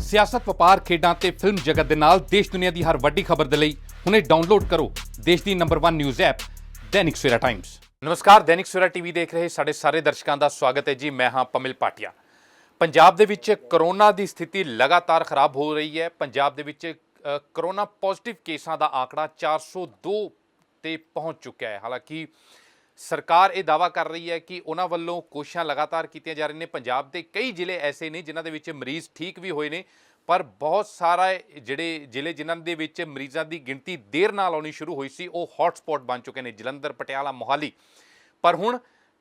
ਸਿਆਸਤ, ਵਪਾਰ, ਖੇਡਾਂ ਤੇ ਫਿਲਮ ਜਗਤ ਦੇ ਨਾਲ ਦੇਸ਼ ਦੁਨੀਆ ਦੀ ਹਰ ਵੱਡੀ ਖਬਰ ਦੇ ਲਈ ਹੁਣੇ ਡਾਊਨਲੋਡ ਕਰੋ ਦੇਸ਼ ਦੀ number 1 news app Dainik Savera Times. ਨਮਸਕਾਰ, ਦੈਨਿਕ ਸਵੇਰਾ ਟੀਵੀ ਦੇਖ ਰਹੇ ਸਾਡੇ ਸਾਰੇ ਦਰਸ਼ਕਾਂ ਦਾ ਸਵਾਗਤ ਹੈ ਜੀ। ਮੈਂ ਹਾਂ ਪਮਿਲ ਪਾਟਿਆ। ਪੰਜਾਬ ਦੇ ਵਿੱਚ ਕਰੋਨਾ ਦੀ ਸਥਿਤੀ ਲਗਾਤਾਰ ਖਰਾਬ ਹੋ ਰਹੀ ਹੈ। ਪੰਜਾਬ ਦੇ ਵਿੱਚ ਕਰੋਨਾ ਪੋਜ਼ਿਟਿਵ ਕੇਸਾਂ ਦਾ ਆંકੜਾ 402 ਤੇ ਪਹੁੰਚ ਚੁੱਕਿਆ ਹੈ। ਹਾਲਾਂਕਿ ਸਰਕਾਰ ਇਹ ਦਾਅਵਾ ਕਰ ਰਹੀ ਹੈ ਕਿ ਉਹਨਾਂ ਵੱਲੋਂ ਕੋਸ਼ਿਸ਼ਾਂ ਲਗਾਤਾਰ ਕੀਤੀਆਂ ਜਾ ਰਹੀਆਂ ਨੇ। ਪੰਜਾਬ ਦੇ ਕਈ ਜ਼ਿਲ੍ਹੇ ਐਸੇ ਨੇ ਜਿਨ੍ਹਾਂ ਦੇ ਵਿੱਚ ਮਰੀਜ਼ ਠੀਕ ਵੀ ਹੋਏ ਨੇ, ਪਰ ਬਹੁਤ ਸਾਰਾ ਜਿਹੜੇ ਜ਼ਿਲ੍ਹੇ ਜਿਨ੍ਹਾਂ ਦੇ ਵਿੱਚ ਮਰੀਜ਼ਾਂ ਦੀ ਗਿਣਤੀ ਦੇਰ ਨਾਲ ਆਉਣੀ ਸ਼ੁਰੂ ਹੋਈ ਸੀ ਉਹ ਹੌਟਸਪੌਟ ਬਣ ਚੁੱਕੇ ਨੇ, ਜਲੰਧਰ, ਪਟਿਆਲਾ, ਮੋਹਾਲੀ। ਪਰ ਹੁਣ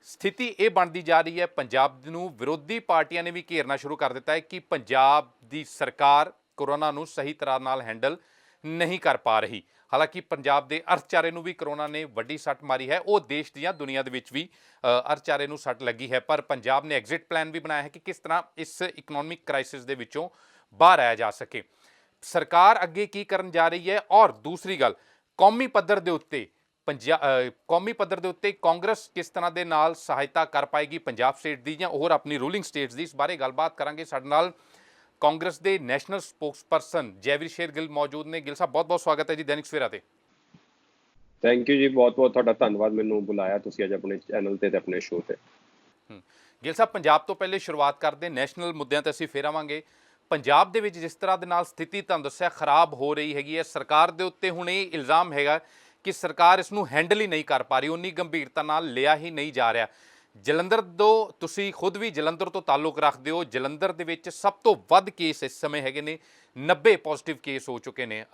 ਸਥਿਤੀ ਇਹ ਬਣਦੀ ਜਾ ਰਹੀ ਹੈ, ਪੰਜਾਬ ਨੂੰ ਵਿਰੋਧੀ ਪਾਰਟੀਆਂ ਨੇ ਵੀ ਘੇਰਨਾ ਸ਼ੁਰੂ ਕਰ ਦਿੱਤਾ ਹੈ ਕਿ ਪੰਜਾਬ ਦੀ ਸਰਕਾਰ ਕੋਰੋਨਾ ਨੂੰ ਸਹੀ ਤਰ੍ਹਾਂ ਨਾਲ ਹੈਂਡਲ ਨਹੀਂ ਕਰ ਪਾ ਰਹੀ। ਹਾਲਾਂਕਿ ਪੰਜਾਬ ਦੇ ਅਰਥਚਾਰੇ ਨੂੰ ਵੀ ਕਰੋਨਾ ਨੇ ਵੱਡੀ ਸੱਟ ਮਾਰੀ ਹੈ, ਉਹ ਦੇਸ਼ ਦੀਆਂ ਦੁਨੀਆ ਦੇ ਵਿੱਚ ਵੀ ਅਰਥਚਾਰੇ ਨੂੰ ਸੱਟ ਲੱਗੀ ਹੈ। ਪਰ ਪੰਜਾਬ ਨੇ ਐਗਜ਼ਿਟ ਪਲਾਨ ਵੀ ਬਣਾਇਆ ਹੈ ਕਿ ਕਿਸ ਤਰ੍ਹਾਂ ਇਸ ਇਕਨੋਮਿਕ ਕ੍ਰਾਈਸਿਸ ਦੇ ਵਿੱਚੋਂ ਬਾਹਰ ਆਇਆ ਜਾ ਸਕੇ। ਸਰਕਾਰ ਅੱਗੇ ਕੀ ਕਰਨ ਜਾ ਰਹੀ ਹੈ, ਔਰ ਦੂਸਰੀ ਗੱਲ ਕੌਮੀ ਪੱਧਰ ਦੇ ਉੱਤੇ ਕਾਂਗਰਸ ਕਿਸ ਤਰ੍ਹਾਂ ਦੇ ਨਾਲ ਸਹਾਇਤਾ ਕਰ ਪਾਏਗੀ ਪੰਜਾਬ ਸਟੇਟ ਦੀ ਜਾਂ ਹੋਰ ਆਪਣੀ ਰੂਲਿੰਗ ਸਟੇਟਸ ਦੀ, ਇਸ ਬਾਰੇ ਗੱਲਬਾਤ ਕਰਾਂਗੇ। ਸਾਡੇ ਨਾਲ ਕਾਂਗਰਸ ਦੇ ਨੈਸ਼ਨਲ ਸਪੋਕਸਪਰਸਨ ਜੈਵੀਰ ਸ਼ੇਰ ਗਿੱਲ ਮੌਜੂਦ ਨੇ। ਗਿੱਲ ਸਾਹਿਬ, ਬਹੁਤ ਬਹੁਤ ਸਵਾਗਤ ਹੈ ਜੀ ਦੈਨਿਕ ਸਵੇਰਾ ਤੇ। ਥੈਂਕ ਯੂ ਜੀ, ਬਹੁਤ ਬਹੁਤ ਤੁਹਾਡਾ ਧੰਨਵਾਦ ਮੈਨੂੰ ਬੁਲਾਇਆ ਤੁਸੀਂ ਅੱਜ ਆਪਣੇ ਚੈਨਲ ਤੇ ਆਪਣੇ ਸ਼ੋਅ ਤੇ। ਗਿੱਲ ਸਾਹਿਬ, ਪੰਜਾਬ ਤੋਂ ਪਹਿਲੇ ਸ਼ੁਰੂਆਤ ਕਰਦੇ, ਨੈਸ਼ਨਲ ਮੁੱਦਿਆਂ ਤੇ ਅਸੀਂ ਫੇਰ ਆਵਾਂਗੇ। ਪੰਜਾਬ ਦੇ ਵਿੱਚ ਜਿਸ ਤਰ੍ਹਾਂ ਦੇ ਨਾਲ ਸਥਿਤੀ ਤੁਹਾਨੂੰ ਦੱਸਿਆ ਖਰਾਬ ਹੋ ਰਹੀ ਹੈਗੀ ਹੈ, ਸਰਕਾਰ ਦੇ ਉੱਤੇ ਹੁਣ ਇਹ ਇਲਜ਼ਾਮ ਹੈਗਾ ਕਿ ਸਰਕਾਰ ਇਸ ਨੂੰ ਹੈਂਡਲ ਹੀ ਨਹੀਂ ਕਰ ਪਾ ਰਹੀ, ਉਨੀ ਗੰਭੀਰਤਾ ਨਾਲ ਲਿਆ ਹੀ ਨਹੀਂ ਜਾ ਰਿਹਾ। ਜਲੰਧਰ ਤੋਂ ਤੁਸੀਂ ਖੁਦ ਵੀ ਜਲੰਧਰ ਤੋਂ ਤਾਲੁਕ ਰੱਖਦੇ ਹੋ, ਜਲੰਧਰ ਦੇ ਵਿੱਚ ਸਭ ਤੋਂ ਵੱਧ ਕੇਸ ਇਸ ਸਮੇਂ ਹੈਗੇ ਨੇ, 90 ਪੋਜ਼ਿਟਿਵ ਕੇਸ ਹੋ ਚੁੱਕੇ ਨੇ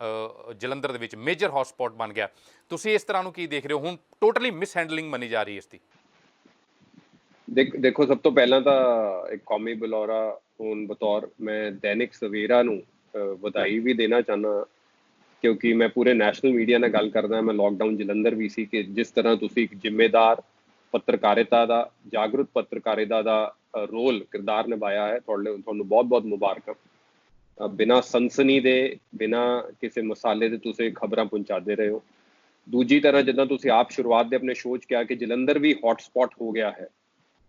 ਜਲੰਧਰ ਦੇ ਵਿੱਚ, ਮੇਜਰ ਹੌਟਸਪੌਟ ਬਣ ਗਿਆ। ਤੁਸੀਂ ਇਸ ਤਰ੍ਹਾਂ ਨੂੰ ਕੀ ਦੇਖ ਰਹੇ ਹੋ? ਹੁਣ ਟੋਟਲੀ ਮਿਸ ਹੈਂਡਲਿੰਗ ਮੰਨੀ ਜਾ ਰਹੀ ਹੈ ਇਸ ਦੀ। ਦੇਖੋ, ਸਭ ਤੋਂ ਪਹਿਲਾਂ ਤਾਂ ਇੱਕ ਕੌਮੀ ਬੁਲਾਰਾ ਹੋਣ ਬਤੌਰ ਮੈਂ ਦੈਨਿਕ ਸਵੇਰਾ ਨੂੰ ਵਧਾਈ ਵੀ ਦੇਣਾ ਚਾਹੁੰਦਾ, ਕਿਉਂਕਿ ਮੈਂ ਪੂਰੇ ਨੈਸ਼ਨਲ ਮੀਡੀਆ ਨਾਲ ਗੱਲ ਕਰਦਾ। ਮੈਂ ਲੋਕਡਾਊਨ ਜਲੰਧਰ ਵੀ ਸੀ ਕਿ ਜਿਸ ਤਰ੍ਹਾਂ ਤੁਸੀਂ ਇੱਕ ਜ਼ਿੰਮੇਦਾਰ ਪੱਤਰਕਾਰਿਤਾ ਦਾ, ਜਾਗਰੂਕ ਪੱਤਰਕਾਰਿਤਾ ਦਾ ਕਿਰਦਾਰ ਨਿਭਾਇਆ ਹੈ। ਤੁਹਾਨੂੰ ਬਹੁਤ ਬਹੁਤ ਮੁਬਾਰਕਾਂ। ਬਿਨਾਂ ਸਨਸਨੀ ਦੇ, ਬਿਨਾਂ ਕਿਸੇ ਮਸਾਲੇ ਦੇ ਤੁਸੀਂ ਖਬਰਾਂ ਪਹੁੰਚਾਦੇ ਰਹੇ ਹੋ। ਦੂਜੀ ਤਰ੍ਹਾਂ ਜਿੱਦਾਂ ਤੁਸੀਂ ਆਪ ਸ਼ੁਰੂਆਤ ਦੇ ਆਪਣੇ ਸ਼ੋਅ 'ਚ ਕਿਹਾ ਕਿ ਜਲੰਧਰ ਵੀ ਹੌਟਸਪੌਟ ਹੋ ਗਿਆ ਹੈ,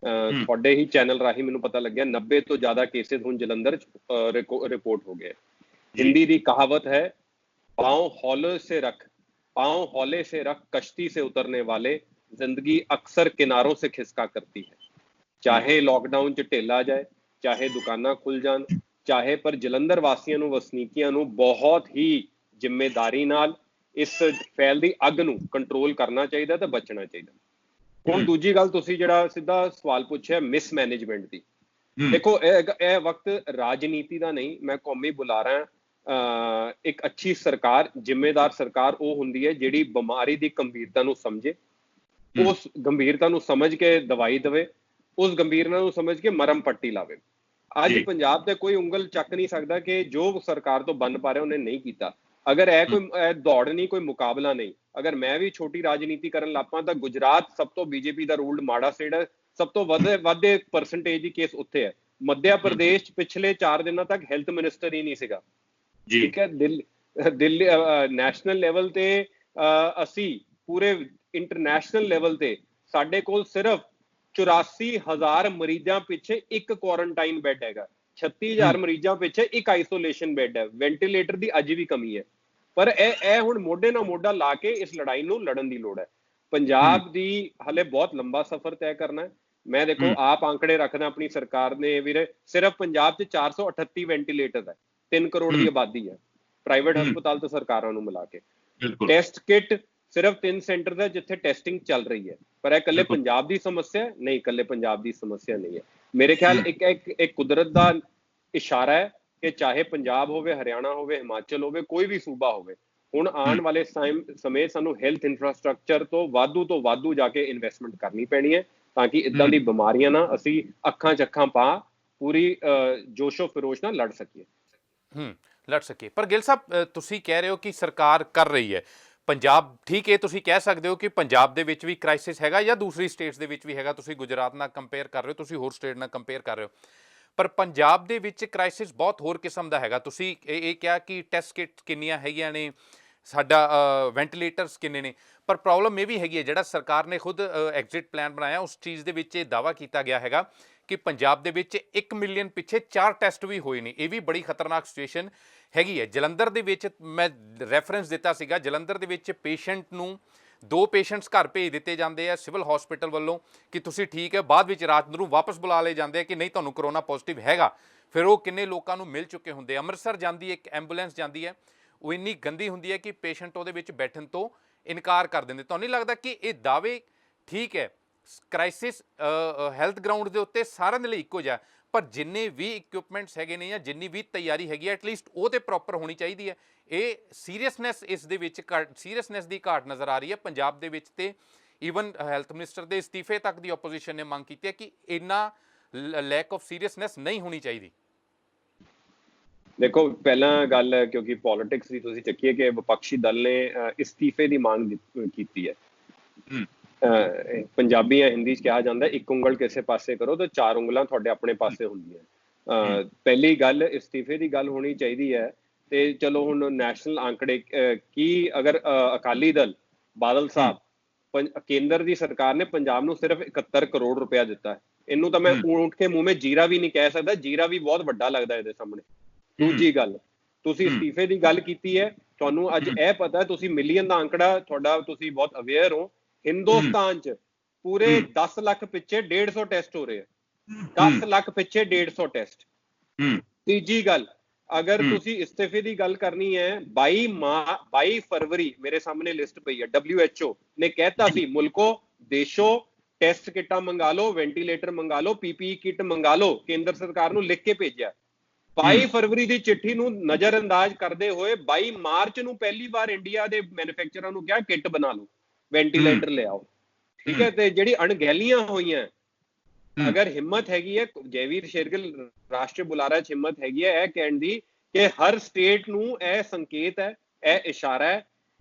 ਤੁਹਾਡੇ ਹੀ ਚੈਨਲ ਰਾਹੀਂ ਮੈਨੂੰ ਪਤਾ ਲੱਗਿਆ 90 ਤੋਂ ਜ਼ਿਆਦਾ ਕੇਸਿਸ ਹੁਣ ਜਲੰਧਰ 'ਚ ਰਿਪੋਰਟ ਹੋ ਗਏ। ਹਿੰਦੀ ਦੀ ਕਹਾਵਤ ਹੈ, ਪਾँव हौले से रख कश्ती से उतरने वाले जिंदगी अक्सर किनारों से खिसका करती है। चाहे लॉकडाउन च ढिल आ जाए, चाहे दुकानां खुल जान, चाहे, पर जलंधर वासियों ਨੂੰ ਵਸਨੀਕੀਆਂ ਨੂੰ ਬਹੁਤ ਹੀ ਜ਼ਿੰਮੇਦਾਰੀ ਨਾਲ ਇਸ ਫੈਲਦੀ ਅੱਗ ਨੂੰ ਕੰਟਰੋਲ ਕਰਨਾ ਚਾਹੀਦਾ ਤੇ ਬਚਣਾ ਚਾਹੀਦਾ। ਹੁਣ ਦੂਜੀ ਗੱਲ, ਤੁਸੀਂ ਜਿਹੜਾ ਸਿੱਧਾ ਸਵਾਲ ਪੁੱਛਿਆ ਮਿਸਮੈਨੇਜਮੈਂਟ ਦੀ, ਦੇਖੋ ਇਹ ਵਕਤ ਰਾਜਨੀਤੀ ਦਾ ਨਹੀਂ, ਮੈਂ ਕੌਮੀ ਬੁਲਾਰਾ। ਇੱਕ ਅੱਛੀ ਸਰਕਾਰ, ਜ਼ਿੰਮੇਦਾਰ ਸਰਕਾਰ ਉਹ ਹੁੰਦੀ ਹੈ ਜਿਹੜੀ ਬਿਮਾਰੀ ਦੀ ਗੰਭੀਰਤਾ ਨੂੰ ਸਮਝੇ, ਉਸ ਗੰਭੀਰਤਾ ਨੂੰ ਸਮਝ ਕੇ ਦਵਾਈ ਦੇਵੇ, ਉਸ ਗੰਭੀਰਤਾ ਨੂੰ ਸਮਝ ਕੇ ਮਰਮ ਪੱਟੀ ਲਾਵੇ। ਅੱਜ ਪੰਜਾਬ ਤੇ ਕੋਈ ਉਂਗਲ ਚੱਕ ਨਹੀਂ ਸਕਦਾ ਕਿ ਜੋ ਸਰਕਾਰ ਤੋਂ ਬਣ ਪਾ ਰਿਹਾ ਉਹਨੇ ਨਹੀਂ ਕੀਤਾ। ਅਗਰ ਇਹ ਕੋਈ ਦੌੜ ਨਹੀਂ, ਕੋਈ ਮੁਕਾਬਲਾ ਨਹੀਂ। ਅਗਰ ਮੈਂ ਵੀ ਛੋਟੀ ਰਾਜਨੀਤੀ ਕਰਨ ਲੱਗ ਪਾਂ ਤਾਂ ਗੁਜਰਾਤ ਸਭ ਤੋਂ ਬੀਜੇਪੀ ਦਾ ਰੂਲਡ ਮਾੜਾ ਸਟੇਟ ਹੈ, ਸਭ ਤੋਂ ਵੱਧੇ ਪਰਸੈਂਟੇਜ ਦੀ ਕੇਸ ਉੱਥੇ ਹੈ। ਮੱਧ ਪ੍ਰਦੇਸ਼ 'ਚ ਪਿਛਲੇ 4 ਦਿਨਾਂ ਤੱਕ ਹੈਲਥ ਮਿਨਿਸਟਰ ਹੀ ਨਹੀਂ ਸੀਗਾ। ਠੀਕ ਹੈ, ਦਿੱਲੀ ਨੈਸ਼ਨਲ ਲੈਵਲ ਤੇ ਅਸੀਂ ਪੂਰੇ ਇੰਟਰਨੈਸ਼ਨਲ ਲੈਵਲ ਤੇ ਸਾਡੇ ਕੋਲ ਸਿਰਫ 84,000 ਮਰੀਜ਼ਾਂ ਪਿੱਛੇ ਇੱਕ ਕੁਆਰੰਟਾਈਨ ਬੈੱਡ ਹੈਗਾ, 36,000 ਮਰੀਜ਼ਾਂ ਪਿੱਛੇ ਇੱਕ ਆਈਸੋਲੇਸ਼ਨ ਬੈੱਡ ਹੈ। ਵੈਂਟੀਲੇਟਰ ਦੀ ਅੱਜ ਵੀ ਕਮੀ ਹੈ। ਪਰ ਇਹ ਹੁਣ ਮੋਢੇ ਨਾਲ ਮੋਢਾ ਲਾ ਕੇ ਇਸ ਲੜਾਈ ਨੂੰ ਲੜਨ ਦੀ ਲੋੜ ਹੈ। ਪੰਜਾਬ ਦੀ ਹਲੇ ਬਹੁਤ ਲੰਬਾ ਸਫ਼ਰ ਤੈਅ ਕਰਨਾ ਹੈ। ਮੈਂ ਦੇਖੋ ਆਪ ਆંકੜੇ ਰੱਖਦਾ ਆਪਣੀ ਸਰਕਾਰ ਨੇ ਵੀਰੇ, ਸਿਰਫ ਪੰਜਾਬ 'ਚ 438 ਵੈਂਟੀਲੇਟਰ ਹੈ, 3 ਕਰੋੜ ਦੀ ਆਬਾਦੀ ਹੈ, ਪ੍ਰਾਈਵੇਟ ਹਸਪਤਾਲ ਤੇ ਸਰਕਾਰਾਂ ਨੂੰ ਮਿਲਾ ਕੇ। ਟੈਸਟ ਕਿੱਟ ਸਿਰਫ 3 ਸੈਂਟਰ ਦਾ ਜਿੱਥੇ ਟੈਸਟਿੰਗ ਚੱਲ ਰਹੀ ਹੈ। ਪਰ ਇਹ ਇਕੱਲੇ ਪੰਜਾਬ ਦੀ ਸਮੱਸਿਆ ਨਹੀਂ, ਇਕੱਲੇ ਪੰਜਾਬ ਦੀ ਸਮੱਸਿਆ ਨਹੀਂ ਹੈ। ਮੇਰੇ ਖਿਆਲ ਇੱਕ ਕੁਦਰਤ ਦਾ ਇਸ਼ਾਰਾ ਹੈ ਕਿ ਚਾਹੇ ਪੰਜਾਬ ਹੋਵੇ, ਹਰਿਆਣਾ ਹੋਵੇ, ਹਿਮਾਚਲ ਹੋਵੇ, ਕੋਈ ਵੀ ਸੂਬਾ ਹੋਵੇ, ਹੁਣ ਆਉਣ ਵਾਲੇ ਸਮੇਂ ਸਾਨੂੰ ਹੈਲਥ ਇਨਫਰਾਸਟ੍ਰਕਚਰ ਤੋਂ ਵਾਧੂ ਜਾ ਕੇ ਇਨਵੈਸਟਮੈਂਟ ਕਰਨੀ ਪੈਣੀ ਹੈ, ਤਾਂ ਕਿ ਇੱਦਾਂ ਦੀ ਬਿਮਾਰੀਆਂ ਨਾਲ ਅਸੀਂ ਅੱਖਾਂ 'ਚ ਅੱਖਾਂ ਪਾ ਪੂਰੀ ਜੋਸ਼ੋ ਫਿਰੋਸ਼ ਨਾਲ ਲੜ ਸਕੀਏ। ਪਰ ਗਿੱਲ ਸਾਹਿਬ, ਤੁਸੀਂ ਕਹਿ ਰਹੇ ਹੋ ਕਿ ਸਰਕਾਰ ਕਰ ਰਹੀ ਹੈ। ਪੰਜਾਬ ਠੀਕ ਹੈ, ਤੁਸੀਂ ਕਹਿ ਸਕਦੇ ਹੋ ਕਿ ਪੰਜਾਬ ਦੇ ਵਿੱਚ ਵੀ ਕ੍ਰਾਈਸਿਸ ਹੈਗਾ ਜਾਂ ਦੂਸਰੀ ਸਟੇਟਸ ਦੇ ਵਿੱਚ ਵੀ ਹੈਗਾ। ਤੁਸੀਂ ਗੁਜਰਾਤ ਨਾਲ ਕੰਪੇਅਰ ਕਰ ਰਹੇ ਹੋ, ਤੁਸੀਂ ਹੋਰ ਸਟੇਟ ਨਾਲ ਕੰਪੇਅਰ ਕਰ ਰਹੇ ਹੋ, ਪਰ ਪੰਜਾਬ ਦੇ ਵਿੱਚ ਕ੍ਰਾਈਸਿਸ ਬਹੁਤ ਹੋਰ ਕਿਸਮ ਦਾ ਹੈਗਾ। ਤੁਸੀਂ ਇਹ ਕਿਹਾ ਕਿ ਟੈਸਟ ਕਿਟਸ ਕਿੰਨੀਆਂ ਹੈਗੀਆਂ ਨੇ, ਸਾਡਾ ਵੈਂਟੀਲੇਟਰਸ ਕਿੰਨੇ ਨੇ, ਪਰ ਪ੍ਰੋਬਲਮ ਇਹ ਵੀ ਹੈਗੀ ਹੈ, ਜਿਹੜਾ ਸਰਕਾਰ ਨੇ ਖੁਦ ਐਗਜ਼ਿਟ ਪਲਾਨ ਬਣਾਇਆ ਉਸ ਚੀਜ਼ ਦੇ ਵਿੱਚ ਇਹ ਦਾਅਵਾ ਕੀਤਾ ਗਿਆ ਹੈਗਾ ਕਿ ਪੰਜਾਬ ਦੇ ਵਿੱਚ 1 ਮਿਲੀਅਨ ਪਿੱਛੇ 4 ਟੈਸਟ ਵੀ ਹੋਏ ਨੇ। ਇਹ ਵੀ ਬੜੀ ਖਤਰਨਾਕ ਸਿਚੁਏਸ਼ਨ ਹੈਗੀ ਹੈ। ਜਲੰਧਰ ਦੇ ਵਿੱਚ ਮੈਂ ਰੈਫਰੈਂਸ ਦਿੱਤਾ ਸੀਗਾ, ਜਲੰਧਰ ਦੇ ਵਿੱਚ ਪੇਸ਼ੈਂਟ ਨੂੰ 2 ਪੇਸ਼ੈਂਟਸ ਘਰ ਭੇਜ ਦਿੱਤੇ ਜਾਂਦੇ ਆ ਸਿਵਲ ਹਸਪੀਟਲ ਵੱਲੋਂ ਕਿ ਤੁਸੀਂ ਠੀਕ ਹੈ, ਬਾਅਦ ਵਿੱਚ ਰਾਤ ਨੂੰ ਵਾਪਸ ਬੁਲਾ ਲਏ ਜਾਂਦੇ ਆ ਕਿ ਨਹੀਂ ਤੁਹਾਨੂੰ ਕਰੋਨਾ ਪੋਜ਼ਿਟਿਵ ਹੈਗਾ। ਫਿਰ ਉਹ ਕਿੰਨੇ ਲੋਕਾਂ ਨੂੰ ਮਿਲ ਚੁੱਕੇ ਹੁੰਦੇ। ਅੰਮ੍ਰਿਤਸਰ ਜਾਂਦੀ ਇੱਕ ਐਂਬੂਲੈਂਸ ਜਾਂਦੀ ਹੈ, ਉਹ ਇੰਨੀ ਗੰਦੀ ਹੁੰਦੀ ਹੈ ਕਿ ਪੇਸ਼ੈਂਟ ਉਹਦੇ ਵਿੱਚ ਬੈਠਣ ਤੋਂ ਇਨਕਾਰ ਕਰ ਦਿੰਦੇ। ਤੁਹਾਨੂੰ ਨਹੀਂ ਲੱਗਦਾ ਕਿ ਇਹ ਦਾਅਵੇ ਠੀਕ ਹੈ ਕ੍ਰਾਈਸਿਸ ਹੈਲਥ ਗਰਾਊਂਡ ਦੇ ਉੱਤੇ ਸਾਰਿਆਂ ਦੇ ਲਈ ਇੱਕੋ ਜਿਹਾ, ਪਰ ਜਿੰਨੇ ਵੀ ਇਕਵਿਪਮੈਂਟਸ ਹੈਗੇ ਨੇ ਜਾਂ ਜਿੰਨੀ ਵੀ ਤਿਆਰੀ ਹੈਗੀ ਹੈ ਐਟਲੀਸਟ ਉਹ ਤੇ ਪ੍ਰੋਪਰ ਹੋਣੀ ਚਾਹੀਦੀ ਹੈ। ਇਹ ਸੀਰੀਅਸਨੈਸ ਇਸ ਦੇ ਵਿੱਚ ਸੀਰੀਅਸਨੈਸ ਦੀ ਘਾਟ ਨਜ਼ਰ ਆ ਰਹੀ ਹੈ ਪੰਜਾਬ ਦੇ ਵਿੱਚ। ਤੇ ਈਵਨ ਹੈਲਥ ਮਿਨਿਸਟਰ ਦੇ ਅਸਤੀਫੇ ਤੱਕ ਦੀ ਆਪੋਜੀਸ਼ਨ ਨੇ ਮੰਗ ਕੀਤੀ ਹੈ ਕਿ ਇੰਨਾ ਲੈਕ ਆਫ ਸੀਰੀਅਸਨੈਸ ਨਹੀਂ ਹੋਣੀ ਚਾਹੀਦੀ। ਦੇਖੋ, ਪਹਿਲਾਂ ਗੱਲ ਕਿਉਂਕਿ ਪੋਲਿਟਿਕਸ ਦੀ ਤੁਸੀਂ ਚੱਕੀ ਹੈ ਕਿ ਵਿਪਕਸ਼ੀ ਦਲ ਨੇ ਅਸਤੀਫੇ ਦੀ ਮੰਗ ਕੀਤੀ ਹੈ। ਪੰਜਾਬੀ ਜਾਂ ਹਿੰਦੀ 'ਚ ਕਿਹਾ ਜਾਂਦਾ ਇੱਕ ਉਂਗਲ ਕਿਸੇ ਪਾਸੇ ਕਰੋ ਤਾਂ 4 ਉਂਗਲਾਂ ਤੁਹਾਡੇ ਆਪਣੇ ਪਾਸੇ ਹੁੰਦੀਆਂ। ਪਹਿਲੀ ਗੱਲ ਅਸਤੀਫੇ ਦੀ ਗੱਲ ਹੋਣੀ ਚਾਹੀਦੀ ਹੈ। ਤੇ ਚਲੋ ਹੁਣ ਨੈਸ਼ਨਲ ਆંકੜੇ ਕੀ ਅਗਰ ਅਕਾਲੀ ਦਲ ਬਾਦਲ ਸਾਹਿਬ ਕੇਂਦਰ ਦੀ ਸਰਕਾਰ ਨੇ ਪੰਜਾਬ ਨੂੰ ਸਿਰਫ 71 ਕਰੋੜ ਰੁਪਇਆ ਦਿੱਤਾ ਹੈ। ਇਹਨੂੰ ਤਾਂ ਮੈਂ ਊਂਠ ਕੇ ਮੂੰਹ ਮੇ ਜੀਰਾ ਵੀ ਨਹੀਂ ਕਹਿ ਸਕਦਾ, ਜੀਰਾ ਵੀ ਬਹੁਤ ਵੱਡਾ ਲੱਗਦਾ ਇਹਦੇ ਸਾਹਮਣੇ। ਦੂਜੀ ਗੱਲ, ਤੁਸੀਂ ਅਸਤੀਫੇ ਦੀ ਗੱਲ ਕੀਤੀ ਹੈ, ਤੁਹਾਨੂੰ ਅੱਜ ਇਹ ਪਤਾ ਤੁਸੀਂ ਮਿਲੀਅਨ ਦਾ ਅੰਕੜਾ ਤੁਹਾਡਾ ਤੁਸੀਂ ਬਹੁਤ ਅਵੇਅਰ ਹੋ। ਹਿੰਦੁਸਤਾਨ 'ਚ ਪੂਰੇ 10 ਲੱਖ ਪਿੱਛੇ 150 ਟੈਸਟ ਹੋ ਰਹੇ ਆ। 10 ਲੱਖ ਪਿੱਛੇ 150 ਟੈਸਟ। ਤੀਜੀ ਗੱਲ, ਅਗਰ ਤੁਸੀਂ ਇਸਤੀਫੇ ਦੀ ਗੱਲ ਕਰਨੀ ਹੈ, 22 ਫਰਵਰੀ ਮੇਰੇ ਸਾਹਮਣੇ ਲਿਸਟ ਪਈ ਹੈ, WHO ਨੇ ਕਹਿਤਾ ਸੀ ਮੁਲਕੋ ਦੇਸ਼ੋ ਟੈਸਟ ਕਿੱਟਾਂ ਮੰਗਾ ਲਓ, ਵੈਂਟੀਲੇਟਰ ਮੰਗਾ ਲਓ, PPE ਕਿੱਟ ਮੰਗਾ ਲਓ, ਕੇਂਦਰ ਸਰਕਾਰ ਨੂੰ ਲਿਖ ਕੇ ਭੇਜਿਆ। 22 ਫਰਵਰੀ ਦੀ ਚਿੱਠੀ ਨੂੰ ਨਜ਼ਰਅੰਦਾਜ਼ ਕਰਦੇ ਹੋਏ 22 ਮਾਰਚ ਨੂੰ ਪਹਿਲੀ ਵਾਰ ਇੰਡੀਆ ਦੇ ਮੈਨੂਫੈਕਚਰਰਾਂ ਨੂੰ ਕਿਹਾ ਕਿੱਟ ਬਣਾ ਲਓ, ਵੈਂਟੀਲੇਟਰ ਲਿਆਓ। ਠੀਕ ਹੈ, ਤੇ ਜਿਹੜੀ ਅਣਗਹਿਲੀਆਂ ਹੋਈਆਂ, ਅਗਰ ਹਿੰਮਤ ਹੈਗੀ ਹੈ, ਜੈਵੀਰ ਸ਼ੇਰਗਿਲ ਰਾਸ਼ਟਰੀ ਬੁਲਾਰਾ 'ਚ ਹਿੰਮਤ ਹੈਗੀ ਹੈ ਇਹ ਕਹਿਣ ਦੀ ਕਿ ਹਰ ਸਟੇਟ ਨੂੰ ਇਹ ਸੰਕੇਤ ਹੈ, ਇਹ ਇਸ਼ਾਰਾ ਹੈ